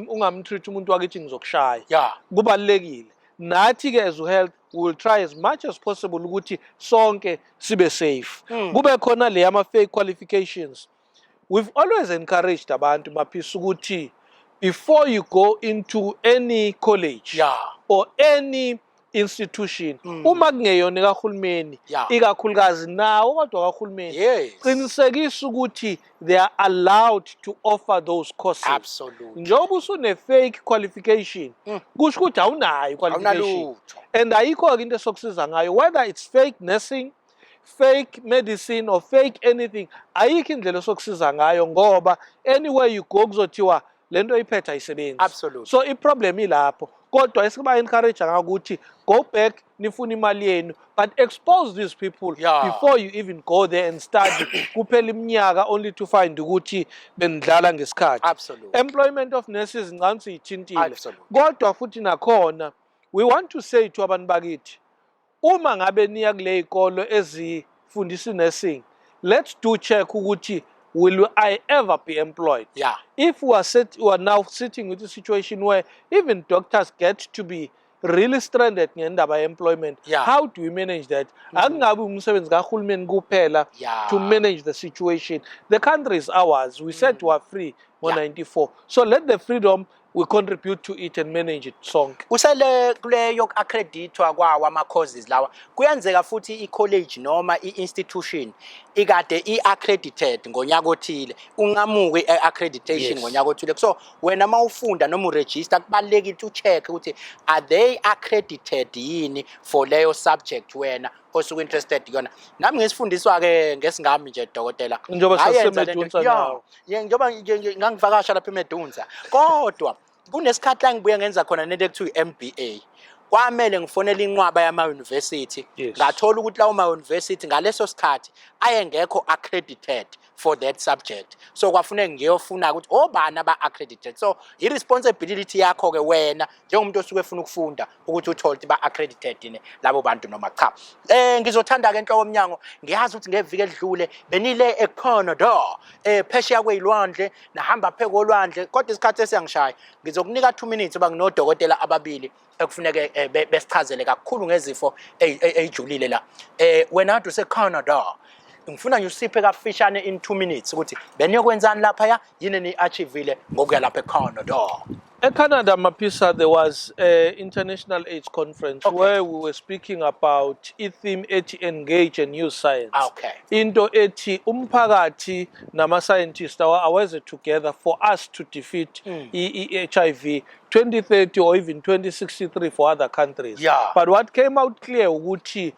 ungamtreat umuntu wakithi ngizokushaya. Kubalulekile. Nathi ke as health we will try as much as possible ukuthi sonke sibe safe. Kube khona le ama-fake qualifications. We've always encouraged abantu maphisa ukuthi before you go into any college or any institution, uma kungeyona kahulumeni, ikakhulukazi nawo kodwa kahulumeni, qinisekisa ukuthi they are allowed to offer those courses. Njengoba usune-fake qualification, kusho ukuthi awunayo qualification. And ayikho-ke into esokusiza ngayo, whether it's fake nursing, fake medicine or fake anything, ayikho indlela esokusiza ngayo ngoba anywhere you go kuzothiwa lento iphetha ayisebenzi. So i-problem ilapho. Kodwa esikuba encourage ngakuthi go back nifuna imali yenu but expose these people before you even go there and study kuphela iminyaka only to find ukuthi benidlala ngesikhathi. Employment of nurses ngicela siyithintile. Kodwa futhi nakhona we want to say to abantu bakithi uma ngabe niya kule izikolo ezifundisa nursing, let's do check ukuthi will I ever be employed? If we are now sitting with a situation where even doctors get to be really stranded ngendaba employment, how do we manage that? Akungabi umsebenzi kahulumeni kuphela to manage the situation. The country is ours. We said we are free. ngo-94. So let the freedom, we contribute to it and manage it sonke. Usele kule yoku-accreditwa kwawo ama-courses lawa kuyenzeka futhi i-college noma i-institution ikade i-accredited ngonyaka othile unqamuke i-accreditation ngonyaka othile. So wena mawufunda noma uregister kubalekile ucheck ukuthi are they accredited yini for leyo subject wena osuke interested kuyona. Nami ngisifundiswa ke ngesingami nje dokotela. Njengoba sasemedunsa nawo. Njengoba ngangivakasha lapha eMedunsa. Kodwa kunesikhathi la ngibuye ngenza khona nento ekuthiwa i-MBA. Kwamele ngifonele inqwaba yama-university ngathola ukuthi lawo ma-university ngaleso sikhathi ayengekho accredited for that subject. So kwafuneka ngiyofuna ukuthi obani aba-accredited. So i-responsibility yakho ke wena njengomuntu osuke efuna ukufunda ukuthi uthole ukuthi ba-accredited yini labo bantu noma cha. Ngizothanda ke enhloko yoMnyango ngiyazi ukuthi ngeviki edlule benile eCanada phesheya kweyilwandle nahamba pheko olwandle kodwa isikhathi esiyangishaya ngizokunika 2 minutes uba nginodokotela ababili ekufuneke besichazele kakhulu ngezifo ejulile la. Wena kade useCanada ngifuna nje usiphe kafishane in 2 minutes ukuthi beniyokwenzani lapha ya yini ni-achievile ngokuya lapha eCanada. Canada, Mapisa, there was an international AIDS conference where we were speaking about theme engage and use science. Into ethi umphakathi nama-scientists aweze together for us to defeat HIV 2030 or even 2063 for other countries. But what came out clear ukuthi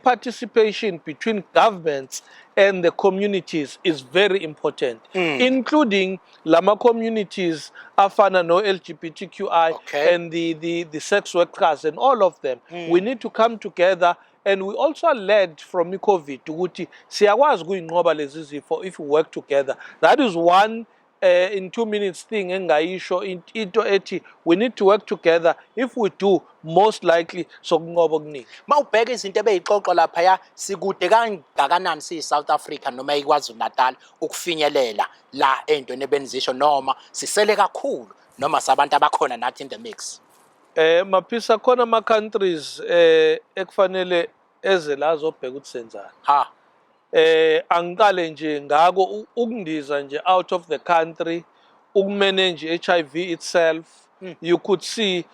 participation between governments and the communities is very important, including lama communities afana no LGBTQI and the sex workers and all of them. We need to come together, and we also learned from COVID ukuthi siyakwazi ukuyinqoba lezi zifo if we work together. That is one in 2 minutes thing engayisho into ethi we need to work together. If we do, most likely sokunqoba okuningi. Mawubheka izinto ebeyixoxwa lapha ya sikude kangakanani siyi-South Africa noma iKwaZulu Natal ukufinyelela la entweni ebenizisho noma sisele kakhulu noma sabantu abakhona nathi in the mix. Mapisa khona ama-countries ekufanele eze la azobheka ukuthi senzani. Angikale nje ngako ukundiza nje out of the country ukumanage HIV itself. You could see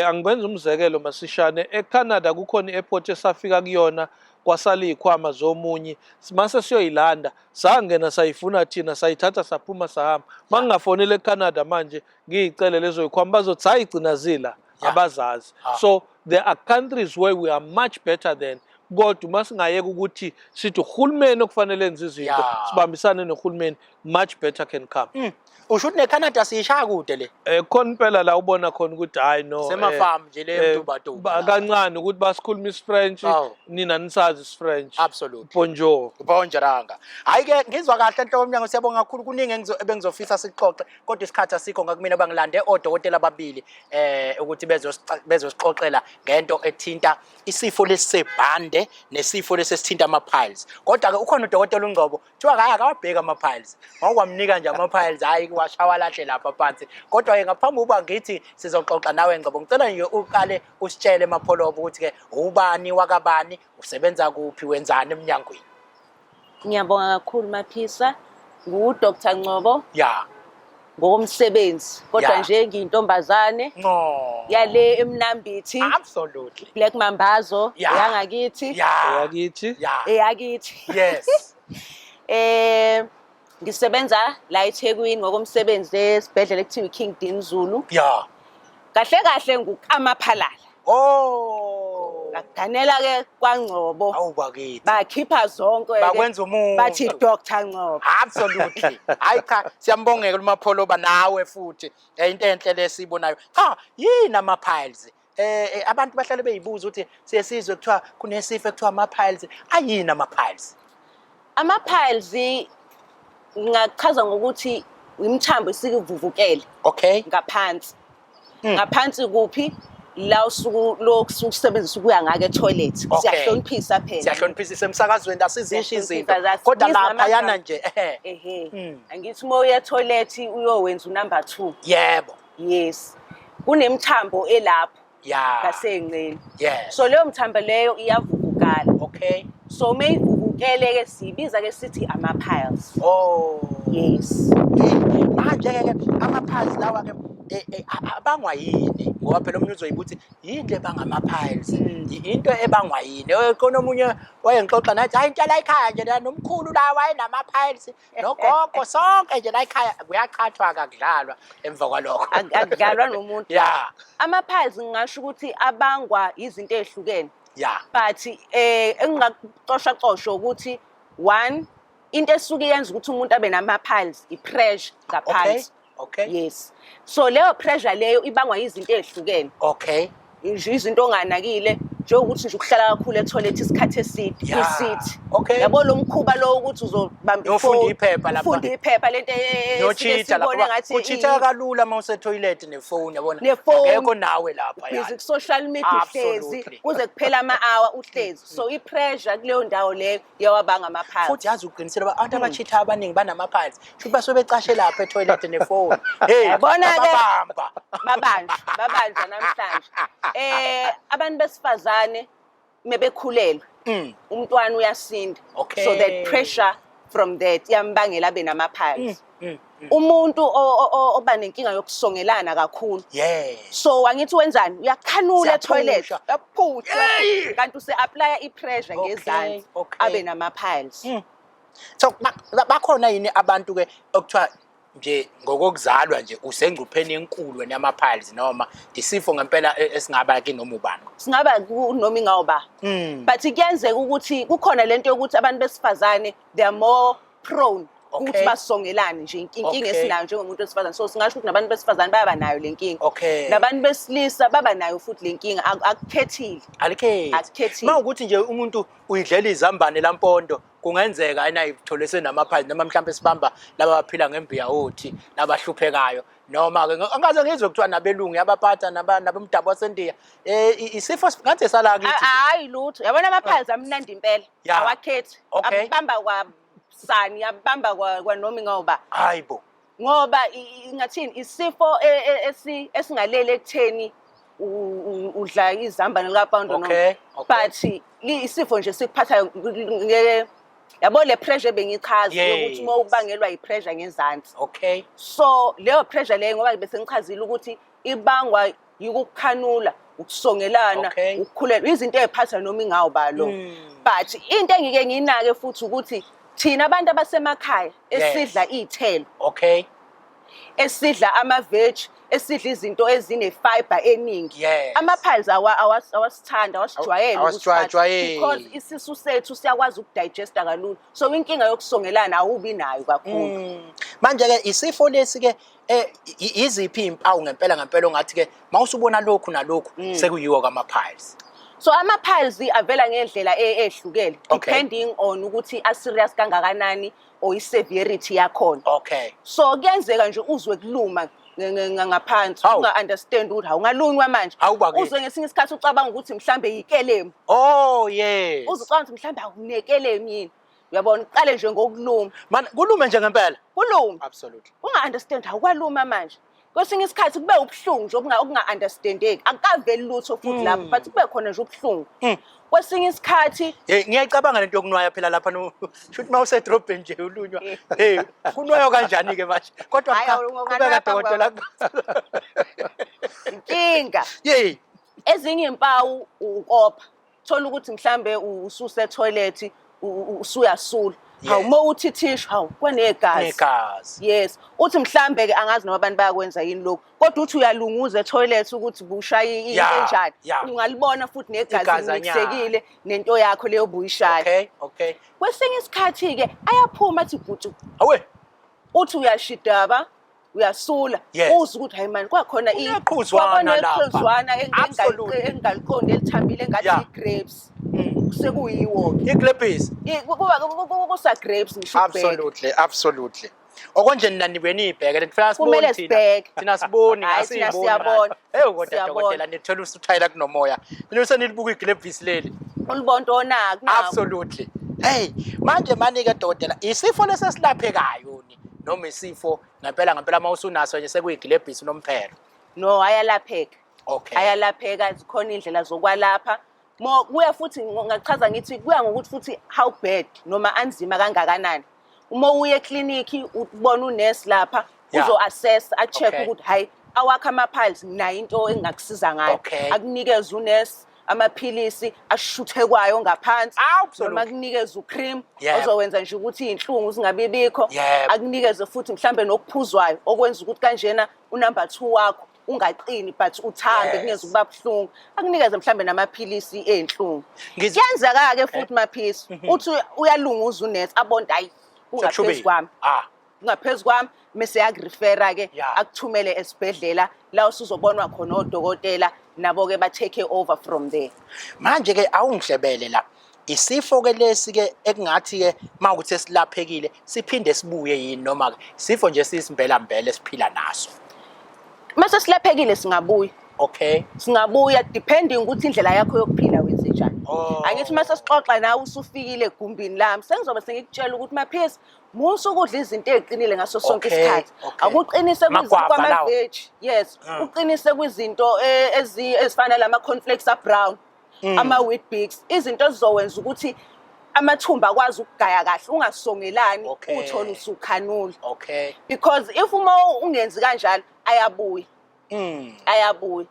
angikwenza umzekelo masishane eCanada kukhona i-airport esafika kuyona kwasala izikhwama zomunye mase siyoyilanda sangena sayifuna thina sayithatha saphuma sahamba. Mangingafonela eCanada manje ngiyicele lezo zikhwama bazothi ayigcina zila abazazi. So there are countries where we are much better than. Kodwa masingayeka ukuthi sithi uhulumeni okufanele enze izinto sibambisane nohulumeni, much better can come. Usho ukuthi neCanada siyishaya kude le. Khona impela la ubona khona ukuthi hayi no semafarm nje le mtuba kancane ukuthi basikhuluma isFrench nina nisazi isFrench. Absolutely. Bonjour. Bonjaranga. Hayi ke ngizwa kahle enhloko yoMnyango siyabonga kakhulu kuningi ebengizofisa sixoxe kodwa isikhathi asikho ngakumina bangilande odokotela ababili ukuthi bezosixoxela ngento ethinta isifo lesebhande nesifo lesesithinta ama-piles. Kodwa ke ukhona udokotela uNgqobo kuthiwa hayi akawabheka ama-piles. Ngokwamnika nje ama-piles hayi washawa lahle lapha phansi. Kodwa ke ngaphambi uba ngithi sizoxoxa nawe Ngqobo ngicela nje uqale usitshele emapholobo ukuthi ke ubani wakabani usebenza kuphi wenzani emnyangweni. Ngiyabonga kakhulu Mapisa, ngu-Dr. Ngcobo. Ngokomsebenzi kodwa nje ngiyintombazane yale eMnambithi. Absolutely. Black Mambazo yangakithi. Eyakithi. Yes. Ngisebenza la eThekwini ngokomsebenzi esibhedlela ekuthiwa iKing Dean Zulu. Kahle kahle ngukamaphalala. Ngaganela ke kwaNgcobo. Awubakithi. Bakhipha zonke bakwenza umuntu. Bathi Dr. Ngcobo. Absolutely. Hayi cha siyambongeka lumapholoba nawe futhi. Into enhle lesibonayo. Cha yini ama-piles? Abantu bahlale beyibuza ukuthi siyesizwe kuthiwa kunesifo ekuthiwa ama-piles. Ayini ama-piles? Ama-piles ngachaza ngokuthi imthambo esikuvuvukele ngaphansi. Ngaphansi kuphi la usuku lokusebenzisa ukuya ngake etoilet. Siyahloniphisa phela. Siyahloniphisa emsakazweni asizisho izinto. Kodwa lapha yana nje angithi uma uya etoilet uyowenza unumber 2. Yebo. Yes. Kunemthambo elapho. Ngasengceni. So leyo mthambo leyo iyavuvukala. So mayivuvukele ke sibiza ke sithi ama-piles. Yes. manje ke ama-piles lawa ke abangwa yini ngoba phela uMnuz uzoyibuthi yini le bangama-piles into ebangwa yini khona omunye wayengixoxa nathi hayi into la ekhaya nje nomkhulu la wayenama-piles nogogo sonke nje la ekhaya kuyachathwa akudlalwa emva kwalokho akudlalwa nomuntu ya ama-piles ngingasho ukuthi abangwa izinto ezihlukene ya but engingaqoshaqosho ukuthi one into esuke yenza ukuthi umuntu abe nama-piles i-pressure ngaphansi okay yes so leyo pressure leyo ibangwa izinto ezihlukene okay izinto onganakile njengokuthi nje ukuhlala kakhulu etoilet isikhathi eside kwi-seat yabo lo mkhuba lo ukuthi uzobamba ufunda iphepha lapha ufunda iphepha lento nochitha lapha uchitha kalula uma usetoilet nefone yabona akekho nawe lapha yani social media uhlezi kuze kuphela ama-hour uhlezi so i-pressure kuleyo ndawo leyo yawabanga ama-piles futhi yazi uqinisele abantu abachitha abaningi banama-piles futhi basuke becashe lapha etoilet nefone yabona-ke babanjwa namhlanje abantu besifazane mebekhulelwe umntwana uyasinda so that pressure from that iyambangela abe nama-piles umuntu oba nenkinga yokusongelana kakhulu so wangithi wenzani uyakhanula etoilet uyaphusha kanti use-aplya i-pressure ngezansi abe nama-piles so bakhona yini abantu-ke okuthiwa nje ngokokuzalwa nje usengcupheni enkulu wena ama-piles noma isifo ngempela esingaba kinoma ubani singaba noma ingawuba but kuyenzeka ukuthi kukhona lento yokuthi abantu besifazane they are more prone ukuthi basongelane nje inkinga esinayo njengomuntu wesifazane so singasho ukuthi nabantu besifazane baba nayo le nkinga nabantu besilisa baba nayo futhi le nkinga akukhethile akukhethile mawukuthi nje umuntu uyidlela izambane lampondo kungenzeka ayithole senama-piles noma mhlawumbe sibamba laba baphila ngembiya othi nabahluphekayo noma ke angaze ngizwe kuthiwa nabelungu yabaphatha nabomdabu wasendiya isifo ngathi sala kithi hayi lutho yabona ama-piles amnandi impela awakhethi abamba kwasani abamba kwanoma ingawuba hayibo ngoba ngathini isifo esingalele ekutheni udla izambane likapondo noma but isifo nje sikuphatha yabo le pressure bengichaza ukuthi uma ubangelwa i-pressure ngezansi so leyo pressure leyo ngoba bese ngichazile ukuthi ibangwa yikukhanula ukusongelana ukukhulelwa izinto eziphatha noma ingawuba lo but into engike nginake futhi ukuthi thina abantu abasemakhaya esidla iy'thelo esidla ama-veg esidla izinto ezine-fiber eningi ama-piles awasithanda awasijwayele because isisu sethu siyakwazi ukudigesta kalula so inkinga yokusongelana awubi nayo kakhulu manje-ke isifo lesi-ke iziphi iy'mpawu ngempela ongathi-ke ma usubona lokhu nalokhu sekuyiwo kwama-piles so ama-piles avela ngendlela ehlukene depending on ukuthi a-serious kangakanani or i-severity yakhona so kuyenzeka nje uzwe kuluma ngaphansi unga-understand ukuthi ungalunywa manje uzwe ngesinye isikhathi ucabanga ukuthi mhlambe yikelemu uzucabanga ukuthi mhlambe akunekelemu yini uyabona uqale nje ngokuluma kulume nje ngempela kulume unga-understand awukwaluma manje kwesinye isikhathi kube ubuhlungu nje okunga-understandeki akukaveli lutho futhi lapho but kube khona nje ubuhlungu kwesinye isikhathi ngiyayicabanga lento yokunwaya phela lapha shuthi uma usedrobheni nje ulunywa kunwaya kanjani-ke manje kodwa kubeka dokotela inkinga ezinye impawu ukopha thola ukuthi mhlambe ususetoilet usuyasula uma uthi tissue kwanegazi yes uthi mhlambe ke angazi noma abantu bayakwenza yini lokho kodwa uthi uyalunguza etoilet ukuthi bushaya into enjani ungalibona futhi negazi likusekile nento yakho leyo buyishaya kwesinye isikhathi ke ayaphuma athi gudu uthi uyashidaba uyasula uzwe ukuthi hayi manje kwakhona iqhuzwana engaliqondi elithambile engathi i-grapes sekuyiwo i-grapes kusa-grapes ngisho absolutely okonje nina nibe niyibheke kumele sibheke thina siboni siyabona kodwa dokotela nithola usuthayela kunomoya nina senilibuka i-grapes leli ulibonto onako absolutely manje mani-ke dokotela isifo lesesilaphekayo noma isifo ngempela uma usunaso nje sekuyigilebhisi nomphelo no ayalapheka ayalapheka zikhona indlela zokwalapha kuya futhi ngachaza ngithi kuya ngokuthi futhi how bad noma anzima kangakanani uma uye ekliniki ubona unesi lapha uzo-assess a-check ukuthi hayi awakho ama-piles nayo into engakusiza ngayo akunikeze unesi amaphilisi ashuthe kwayo ngaphansi noma akunikeze ucream ozowenza nje ukuthi iy'nhlungu zingabi bikho akunikeze futhi mhlambe nokuphuzwayo okwenza ukuthi kanjena unumber 2 wakho ungaqini but uthambe kungeze ukuba buhlungu akunikeze mhlambe namaphilisi ey'nhlungu kuyenzeka-ke futhi maphilisi uthi uyalunguza unesi abonda hayi ungaphezu kwami ungaphezu kwami mese yakurifera-ke akuthumele esibhedlela la usuzobonwa khona odokotela nabo-ke ba-take over from there. Manje-ke awungihlebele la isifo-ke lesi-ke ekungathi-ke uma ukuthi esilaphekile siphinde sibuye yini noma-ke isifo nje siyisimbelambele esiphila naso? Mase silaphekile singabuya singabuya depending ukuthi indlela yakho yokuphila wenze njani. Angithi mase sixoxa nawe usufikile egumbini lami sengizobe sengikutshela ukuthi maphisi musa ukudla izinto eziqinile ngaso sonke isikhathi akuqinise kwama-veg uqinise kwizinto ezifana lama-cornflakes abrown ama-wheat bix izinto ezizowenza ukuthi amathumba akwazi ukugaya kahle ungasongelani uthole usukhanula because if uma ungenzi kanjalo ayabuya ayabuya.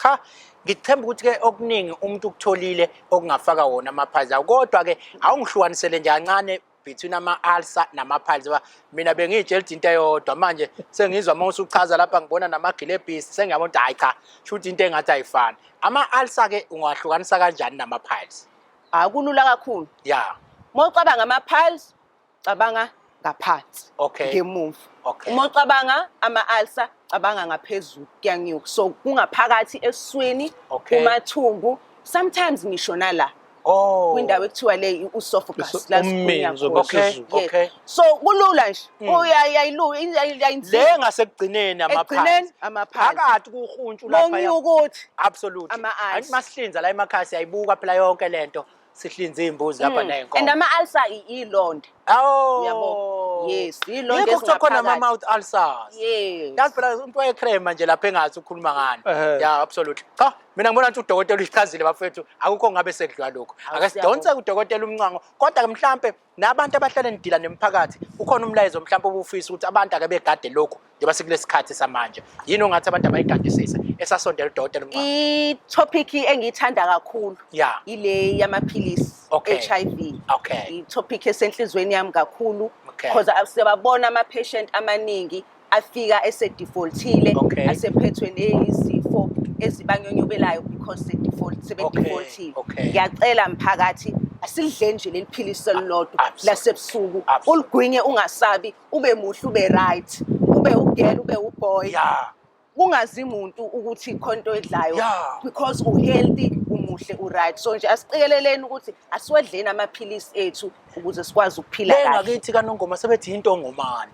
Cha ngithemba ukuthi-ke okuningi umuntu ukutholile okungafaka wona ama-piles kodwa-ke awungihlukanisele nje kancane between ama-ulcer nama-piles mina bengiyitshela into eyodwa manje sengizwa uma usuchaza lapha ngibona namagilebhisi sengiyabona ukuthi hayi cha shuthi into engathi ayifani. Ama-ulcer-ke ungawahlukanisa kanjani nama-piles? Kulula kakhulu uma ucabanga ama-piles cabanga ngaphansi ngemuva uma ucabanga ama-ulcer cabanga ngaphezulu kuyanyuka so kungaphakathi esiswini kumathumbu sometimes ngisho nala kwindawo ekuthiwa le usophagus la so kulula nje uyayinzile le ngasekugcineni ama-piles phakathi kuhuntshu lapha ukuthi absolutely ayithi masihlinza la emakhaya siyayibuka phela yonke lento sihlinza imbuzi lapha nayinkomo and ama-ulcer ilonda uyabo ilonda yikho khona ama-mouth ulcers yazi phela umuntu wayecrema nje lapha engathi ukhuluma ngani absolutely cha mina ngibona ukuthi udokotela uyichazile bafethu akukho ngabe sekudlwa lokho akasidonse udokotela uMnyango kodwa ke mhlambe nabantu abahlala endila nemphakathi ukhona umlayezo mhlambe obufisa ukuthi abantu ake begade lokho njengoba sekulesikhathi samanje yini ongathi abantu abayigadisisa esasondela udokotela uMnyango? I-topic engiyithanda kakhulu ile yamaphilisi HIV i-topic esenhlizweni yami kakhulu because siyababona ama-patient amaningi afika ese-defaultile asephethwe nezifo ezibanyonyobelayo because sebe-defaultile. Ngiyacela mphakathi asilidle nje leli philisi elilodwa lasebusuku uligwinye ungasabi ube muhle ube right ube ugirl ube uboy kungazi umuntu ukuthi ikhonto edlayo because uhealthy umuhle uright so nje asiqikeleleni ukuthi asiwedleni amaphilisi ethu ukuze sikwazi ukuphila kahle. Ngakithi kaNongoma sebethi into ngomane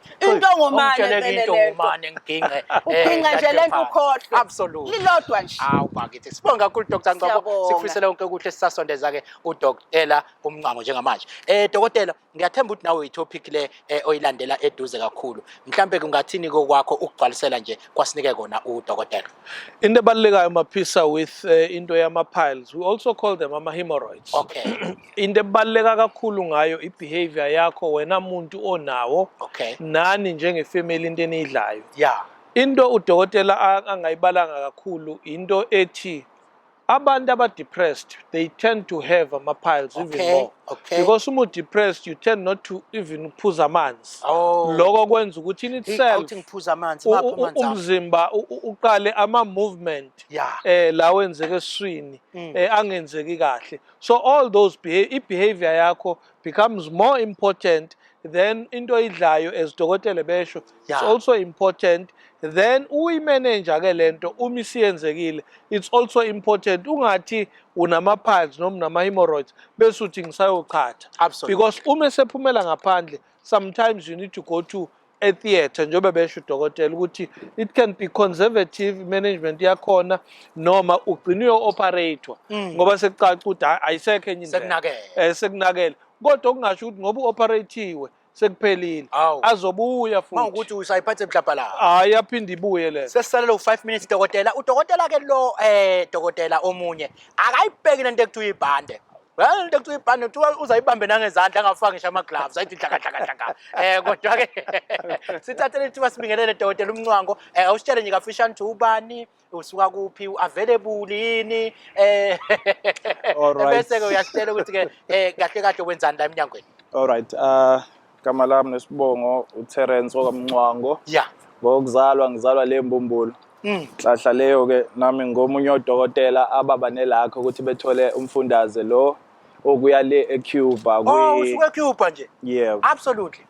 ngiginqe uginqa nje lento ukhohlwe absolutely lilodwa nje bakithi sibonga kakhulu Dr. Ngcobo sikufisela konke kuhle sisasondeza ke uDokotela uMnyango njengamanje. Dokotela ngiyathemba ukuthi nawe itopic le oyilandela eduze kakhulu mhlambe kungathini kokwakho ukugcwalisela nje kwasinike kona uDokotela? Into ebalulekayo maphisa with into yama-piles we also call them ama-hemorrhoids. Into ebaluleka kakhulu ngayo i-behavior yakho wena muntu onawo nani njengefamily into eniyidlayo. Into udokotela angayibalanga kakhulu into ethi abantu aba-depressed they tend to have ama-piles even more because uma depressed you tend not to even phuza amanzi lokho kwenza ukuthi in itself umzimba uqale ama-movement la wenzeka esiswini angenzeki kahle so all those i-behavior yakho becomes more important then into oyidlayo as dokotela besho it's also important then uyimanage-ke lento uma isiyenzekile it's also important ungathi unama-piles noma unama-hemorrhoids bese uthi ngisayochatha because uma esephumela ngaphandle sometimes you need to go to a theatre njengoba besho udokotela ukuthi it can be conservative management yakhona noma ugcine uyo-operator ngoba sekucaca ukuthi ayisekho enye indlela sekunakele kodwa okungasho ukuthi ngoba u-operatiwe sekuphelile azobuya futhi mawukuthi usayiphathe mhlapa la hayi aphinde ibuye le sesisalela u5 minutes udokotela ke lo dokotela omunye akayibheki lento ekuthiwa ibhande well into kuthi ibhande kuthiwa uzayibambe nangezandla angafaki ngisho ama-gloves ayithi hlaka kodwa-ke sithathele ithuba sibingelele Dokotela uMncango awusitshele nje kafishane ukuthi ubani usuka kuphi u-available yini bese-ke uyasitshela ukuthi-ke kahle kahle wenzani la emnyangweni. Alright, gama lami nesibongo uTerence okaMncango. Yeah. Ngokuzalwa ngizalwa le Mbumbulu. Hlahla leyo ke nami ngomunye odokotela ababa nelakho ukuthi bethole umfundaze lo okuya le eCuba usuka eCuba nje. Yeah. Absolutely.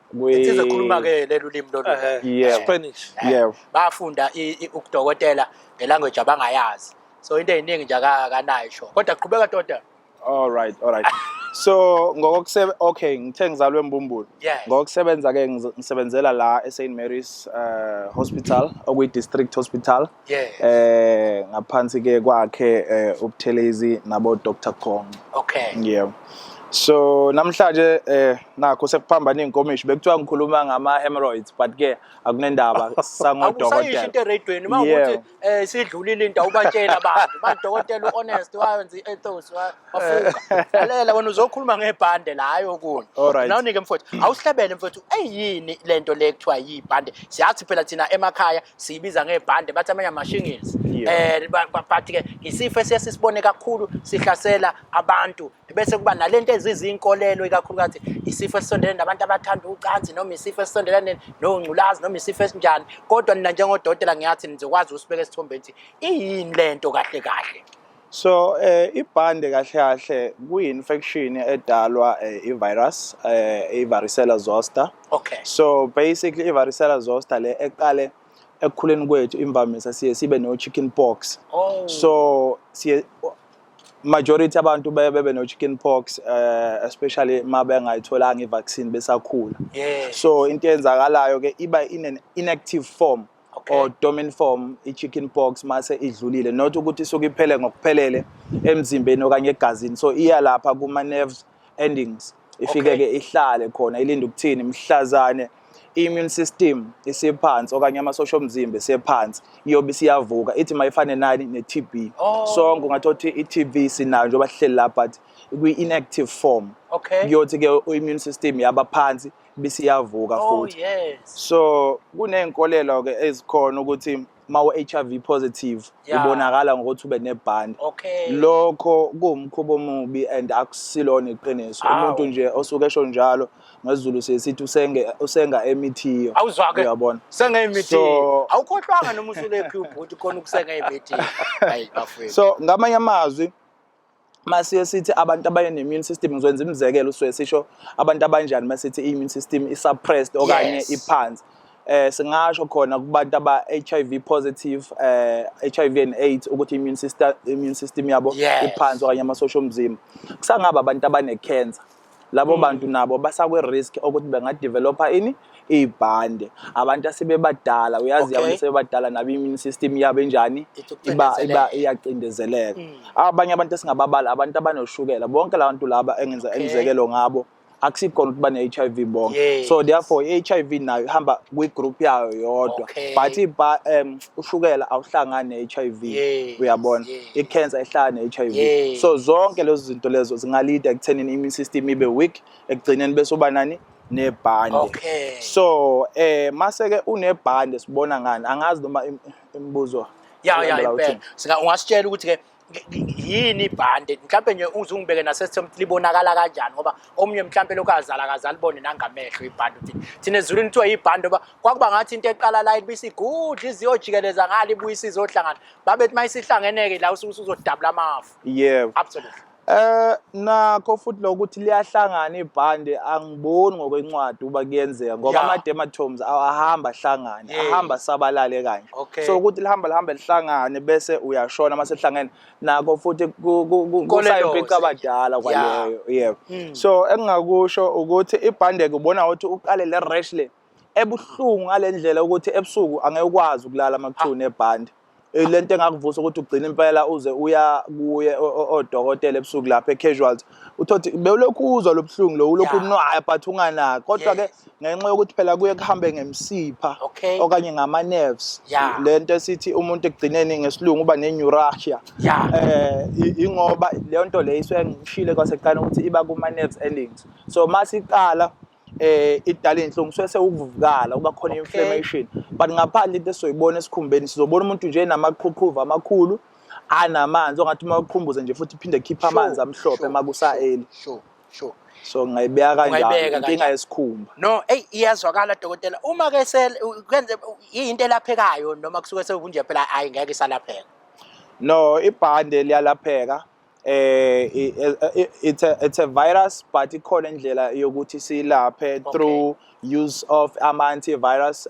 Size khuluma ke lelo limi lolu. Yeah. Spanish. Yeah. Bafunda ukudokotela ngelanguage abangayazi. So into eyiningi nje akanayo sho. Kodwa qhubeka Dokotela. Alright. So okay ngithe ngizalwe eMbumbulu. Ngokusebenza ke ngisebenzela la eSt Mary's Hospital okuyi district hospital. Ngaphansi ke kwakhe ubuthelezi nabo Dr. Kong. Okay. Yeah. So namhlanje nakho sekuphambana inkomishi bekuthiwa ngikhuluma ngama hemorrhoids but ke akunendaba sangodokotela. Awusayisho into eradweni mawukuthi sidlulile into awubatshela abantu madokotela honest wayenza iethos wafuka lalela wena uzokhuluma ngebhande la ayokuni nawunike mfowethu awusihlebele mfowethu eyini lento le kuthiwa yibhande siyathi phela thina emakhaya siyibiza ngebhande bathi amanye amashingles but ke isifo esiyasibone kakhulu sihlasela abantu bese kuba nalento ezizinkolelo ikakhulukazi isifo esisondelene nabantu abathanda ucansi noma isifo esisondelene nongculazi noma isifo esinjani kodwa nina njengodokotela ngiyathi nizokwazi usibeka esithombe ethi iyini lento kahle kahle. So ibhande kahle kahle kuyi-infection edalwa i-virus i-varicella zoster. Okay. So basically i-varicella zoster le eqale ekukhuleni kwethu imvamisa sibe no chicken pox. So majority abantu bebe no chicken pox especially mabengayitholanga i-vaccine besakhula. So into eyenzakalayo ke iba in an inactive form or dominant form i-chicken pox mase idlulile not ukuthi isuke iphele ngokuphelele emzimbeni okanye egazini so iya lapha kuma nerves endings ifike ke ihlale khona ilinde ukuthini mhlazane immune system isephansi okanye amasosha omzimba esephansi iyobe siyavuka ithi mayifane nani ne-TB. So ngingathothi i-TB sinayo njengoba sihleli la but kwi-inactive form. Kuyothi ke immune system yaba phansi bisiyavuka futhi. So kuneyinkolelo ke ezikhona ukuthi mawo HIV positive ibonakala ngokuthi ube nebhande. Lokho kuwumkhubo omubi and akusilona iqiniso. Umuntu nje osuke esho njalo ngesiZulu sesithi usenga emithiyo. Uyabona. Senga emithiyo. Awukhohlwanga noma usule eCube ukuthi khona ukusenga emithiyo. Hayi bafowethu. So ngamanye amazwi masiye sithi abantu abane-immune system ngizwenza imizekelo usuke sisho abantu abanjani masithi i-immune system isuppressed okanye iphansi. Singasho khona kubantu aba-HIV positive HIV and AIDS ukuthi immune system yabo iphansi okanye amasosha omzimba kusangaba abantu abane-cancer labo bantu nabo basakwe-risk ukuthi bengadevelopa ini ibhande abantu asebebadala uyazi abantu asebebadala nabo immune system yabo enjani iba iyacindezeleka. Abanye abantu esingababala abantu abanoshukela bonke labantu laba engenza imizekelo ngabo akusikhona ukuthi bane-HIV bonke. So therefore i-HIV nayo ihamba kwi-group yayo yodwa but ushukela awuhlangani ne-HIV uyabona i-cancer ihlangana ne-HIV. So zonke lezo zinto lezo zingalida ekuthenini immune system ibe weak ekugcineni bese uba nani nebhande. So mase ke unebhande sibona ngani angazi noma imibuzo impela ungasitshela ukuthi ke yini ibhande mhlawumbe nje uzungibeke nasesithombe libonakala kanjani ngoba omunye mhlawumbe lokazala akazalibone nangamehlo ibhande uthi thina ezulwini kuthiwa ibhande ngoba kwakuba ngathi into eqala la ibisigudla iziyojikeleza ngale ibuye isizohlangana babethi mayisihlangeneke la usuzodabula amafu. Absolutely. Nakho futhi lokuthi liyahlangana ibhande angiboni ngokwencwadi uba kuyenzeka ngoba ama-dermatomes ahamba ahlangane ahamba sabalale kanje. So ukuthi lihambe lihlangane bese uyashona mase lihlangene nakho futhi kusayimpica abadala kwaleyo. So engingakusho ukuthi ibhande kubona ukuthi uqale le rash le ebuhlungu ngalendlela ukuthi ebusuku angeke ukwazi ukulala makuthiwa nebhande lento engakuvusa ukuthi ugcina impela uze uya kuye odokotela ebusuku lapha e-casualty uthothi bewulokhu uzwa lobuhlungu lo ulokhu unwaya but unganaki kodwa ke ngenxa yokuthi phela kuye kuhambe ngemsipha okanye ngama nerves lento esithi umuntu ekugcineni ngesilungu uba ne-neuralgia ingoba leyo nto leyo isuke ngishile kwaseqala ukuthi iba kuma nerves endings so masiqala idala inhlungu suke ukuvuvukala kuba khona inflammation but ngaphandle into esizoyibona esikhumbeni sizobona umuntu nje namaqhuqhuva amakhulu anamanzi ongathi mawuqhumbuze nje futhi iphinde khipha amanzi amhlophe makusa eli sure so ngayibeka kanjalo inkinga yesikhumba no iyazwakala dokotela uma ke kwenze into elaphekayo noma kusuke sekunje phela hayi ngeke isalapheka no ibhande liyalapheka it's a virus but ikhona indlela yokuthi silaphe through use of antivirus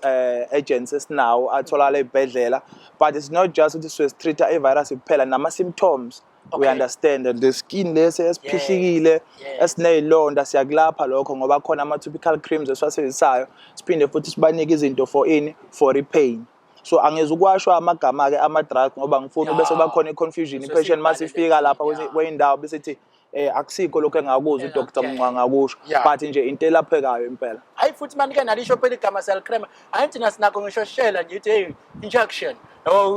agents esinawo atholakala ezibhedlela but it's not just ukuthi treat a virus kuphela nama symptoms we understand that the skin lesi esiphihlikile esinezilonda siyakulapha lokho ngoba khona ama topical creams esiwasebenzisayo siphinde futhi sibanike izinto for pain so angezukwashwa amagama ke ama drug ngoba ngifuna bese bakhona iconfusion impatient masifika lapha kweindawo bese sithi akusikho lokho engakuzwa uDr Mnqa ngakusho but nje into elaphekayo impela hayi futhi manike nalisho phela igama cell cream ayithi nasinako ngisho shela nje ithi injection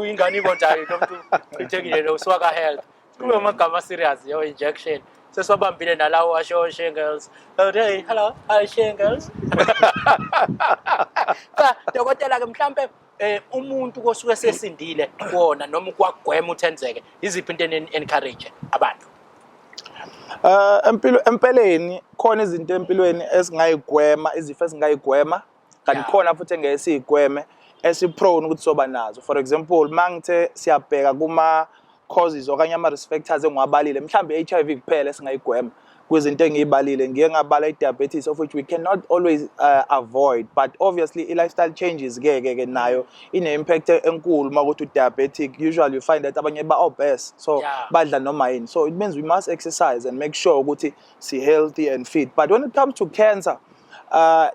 ingane ibonjayo umuntu ithekile lo swaka health kube amagama serious yo injection seswabambile nalawo asho shingles hey hello hi shingles dokotela ke mhlambe umuntu kosuke sesindile kuona noma kwagwema uthenzeke iziphi into encourage abantu empeleni khona izinto empilweni esingayigwema izifo esingayigwema kanti khona futhi engeke sigweme esiprone ukuthi soba nazo for example mangithe siyabheka kuma causes okanye ama risk factors engiwabalile mhlambe HIV kuphela esingayigwema kwezinto engiyibalile ngiye ngabala i-diabetes of which we cannot always avoid but obviously i-lifestyle changes ke nayo ine-impact enkulu makuthi u-diabetic usually you find that abanye ba-obese so badla noma yini so it means we must exercise and make sure ukuthi si-healthy and fit but when it comes to cancer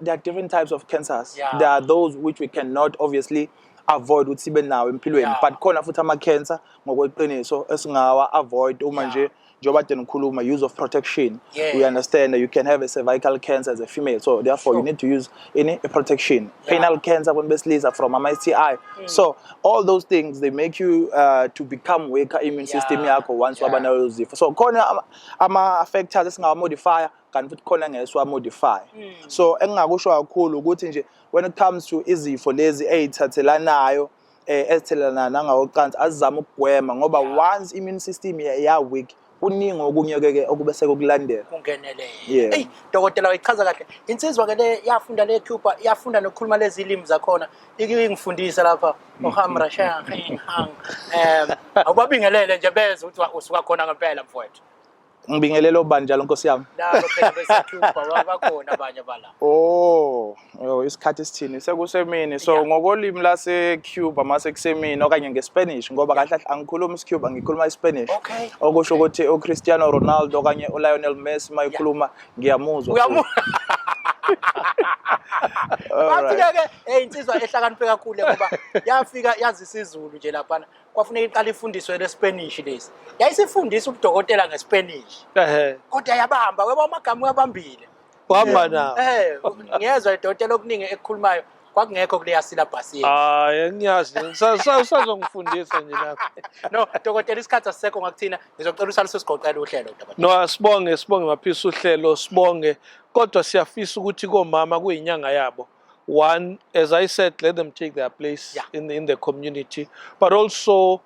there are different types of cancers there are those which we cannot obviously avoid ukuthi sibe nawo empilweni but khona futhi ama-cancer ngokweqiniso esingawa avoid uma nje njengoba kade ngikhuluma use of protection we understand that you can have a cervical cancer as a female so therefore you need to use a protection penile cancer when besilisa from ama STI so all those things they make you to become weaker immune system yakho once waba nayo zifo so khona ama factors esingawa modifier kanti futhi khona ngeke modify so engingakusho kakhulu ukuthi nje when it comes to izifo lezi ezithathelanayo ezithelana nangawocansi azizama ukugwema ngoba once immune system ya weak kuningi okunye ke okubese kokulandela ungenele hey dokotela wayichaza kahle insizwa ke le yafunda le Cuba yafunda nokukhuluma lezi ilimi zakhona ngifundisa lapha ohamra shang awubabingelele nje beze ukuthi usuka khona ngempela mfowethu ngibingelela obanjalo Nkosi yami nalo phela bese Cuba bakhona abanye bala isikhathi esithini sekusemini so ngokolimi lase Cuba mase kusemini okanye ngeSpanish ngoba kahle angikhuluma isiCuba ngikhuluma iSpanish okusho ukuthi uCristiano Ronaldo okanye uLionel Messi mayikhuluma ngiyamuzwa bathi-ke insizwa ehlakaniphe kakhulu ngoba yafika yazisa izulu nje laphana kwafuneka iqala ifundiswe leSpanish lesi yayisifundisa ubudokotela ngeSpanish kodwa yabamba weba amagama uyabambile uhamba na ngiyezwa idokotela okuningi ekukhulumayo kwakungekho kuleya syllabus yethu ngiyazi usazongifundisa nje lapho no dokotela isikhathi asisekho ngakuthina ngizocela usalise sigoqela uhlelo dokotela no sibonge maphisa uhlelo sibonge kodwa siyafisa ukuthi komama kuyinyanga yabo one as I said let them take their place in the community but also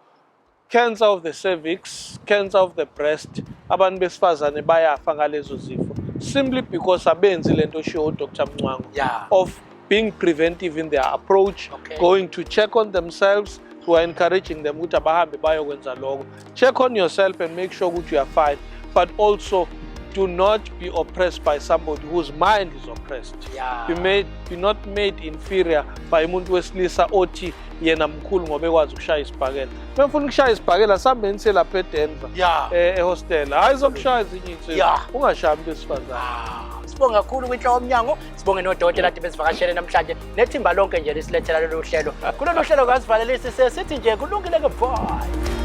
cancer of the cervix cancer of the breast abantu besifazane bayafa ngalezo zifo simply because abenzi lento show Dr. Mnqa of being preventive in their approach going to check on themselves we are encouraging them ukuthi abahambe bayokwenza lokho check on yourself and make sure ukuthi you are fine but also do not be oppressed by somebody whose mind is oppressed. Yeah. Be not made inferior by umuntu wesilisa othi yena mkhulu ngoba ekwazi ukushaya isibhakela. Mefuna ukushaya isibhakela sambe nise lapha eDenver. Yeah. Ehostel. Hayi zokushaya ezinye insizwe. Yeah. Ungashaya umuntu wesifazane. Sibonge kakhulu kwinhloko yoMnyango, sibonge nodokotela ade bezivakashele namhlanje nethimba lonke nje lisilethela lolu hlelo. Kulolu hlelo kazivalelisi sithi nje kulungile ke boy.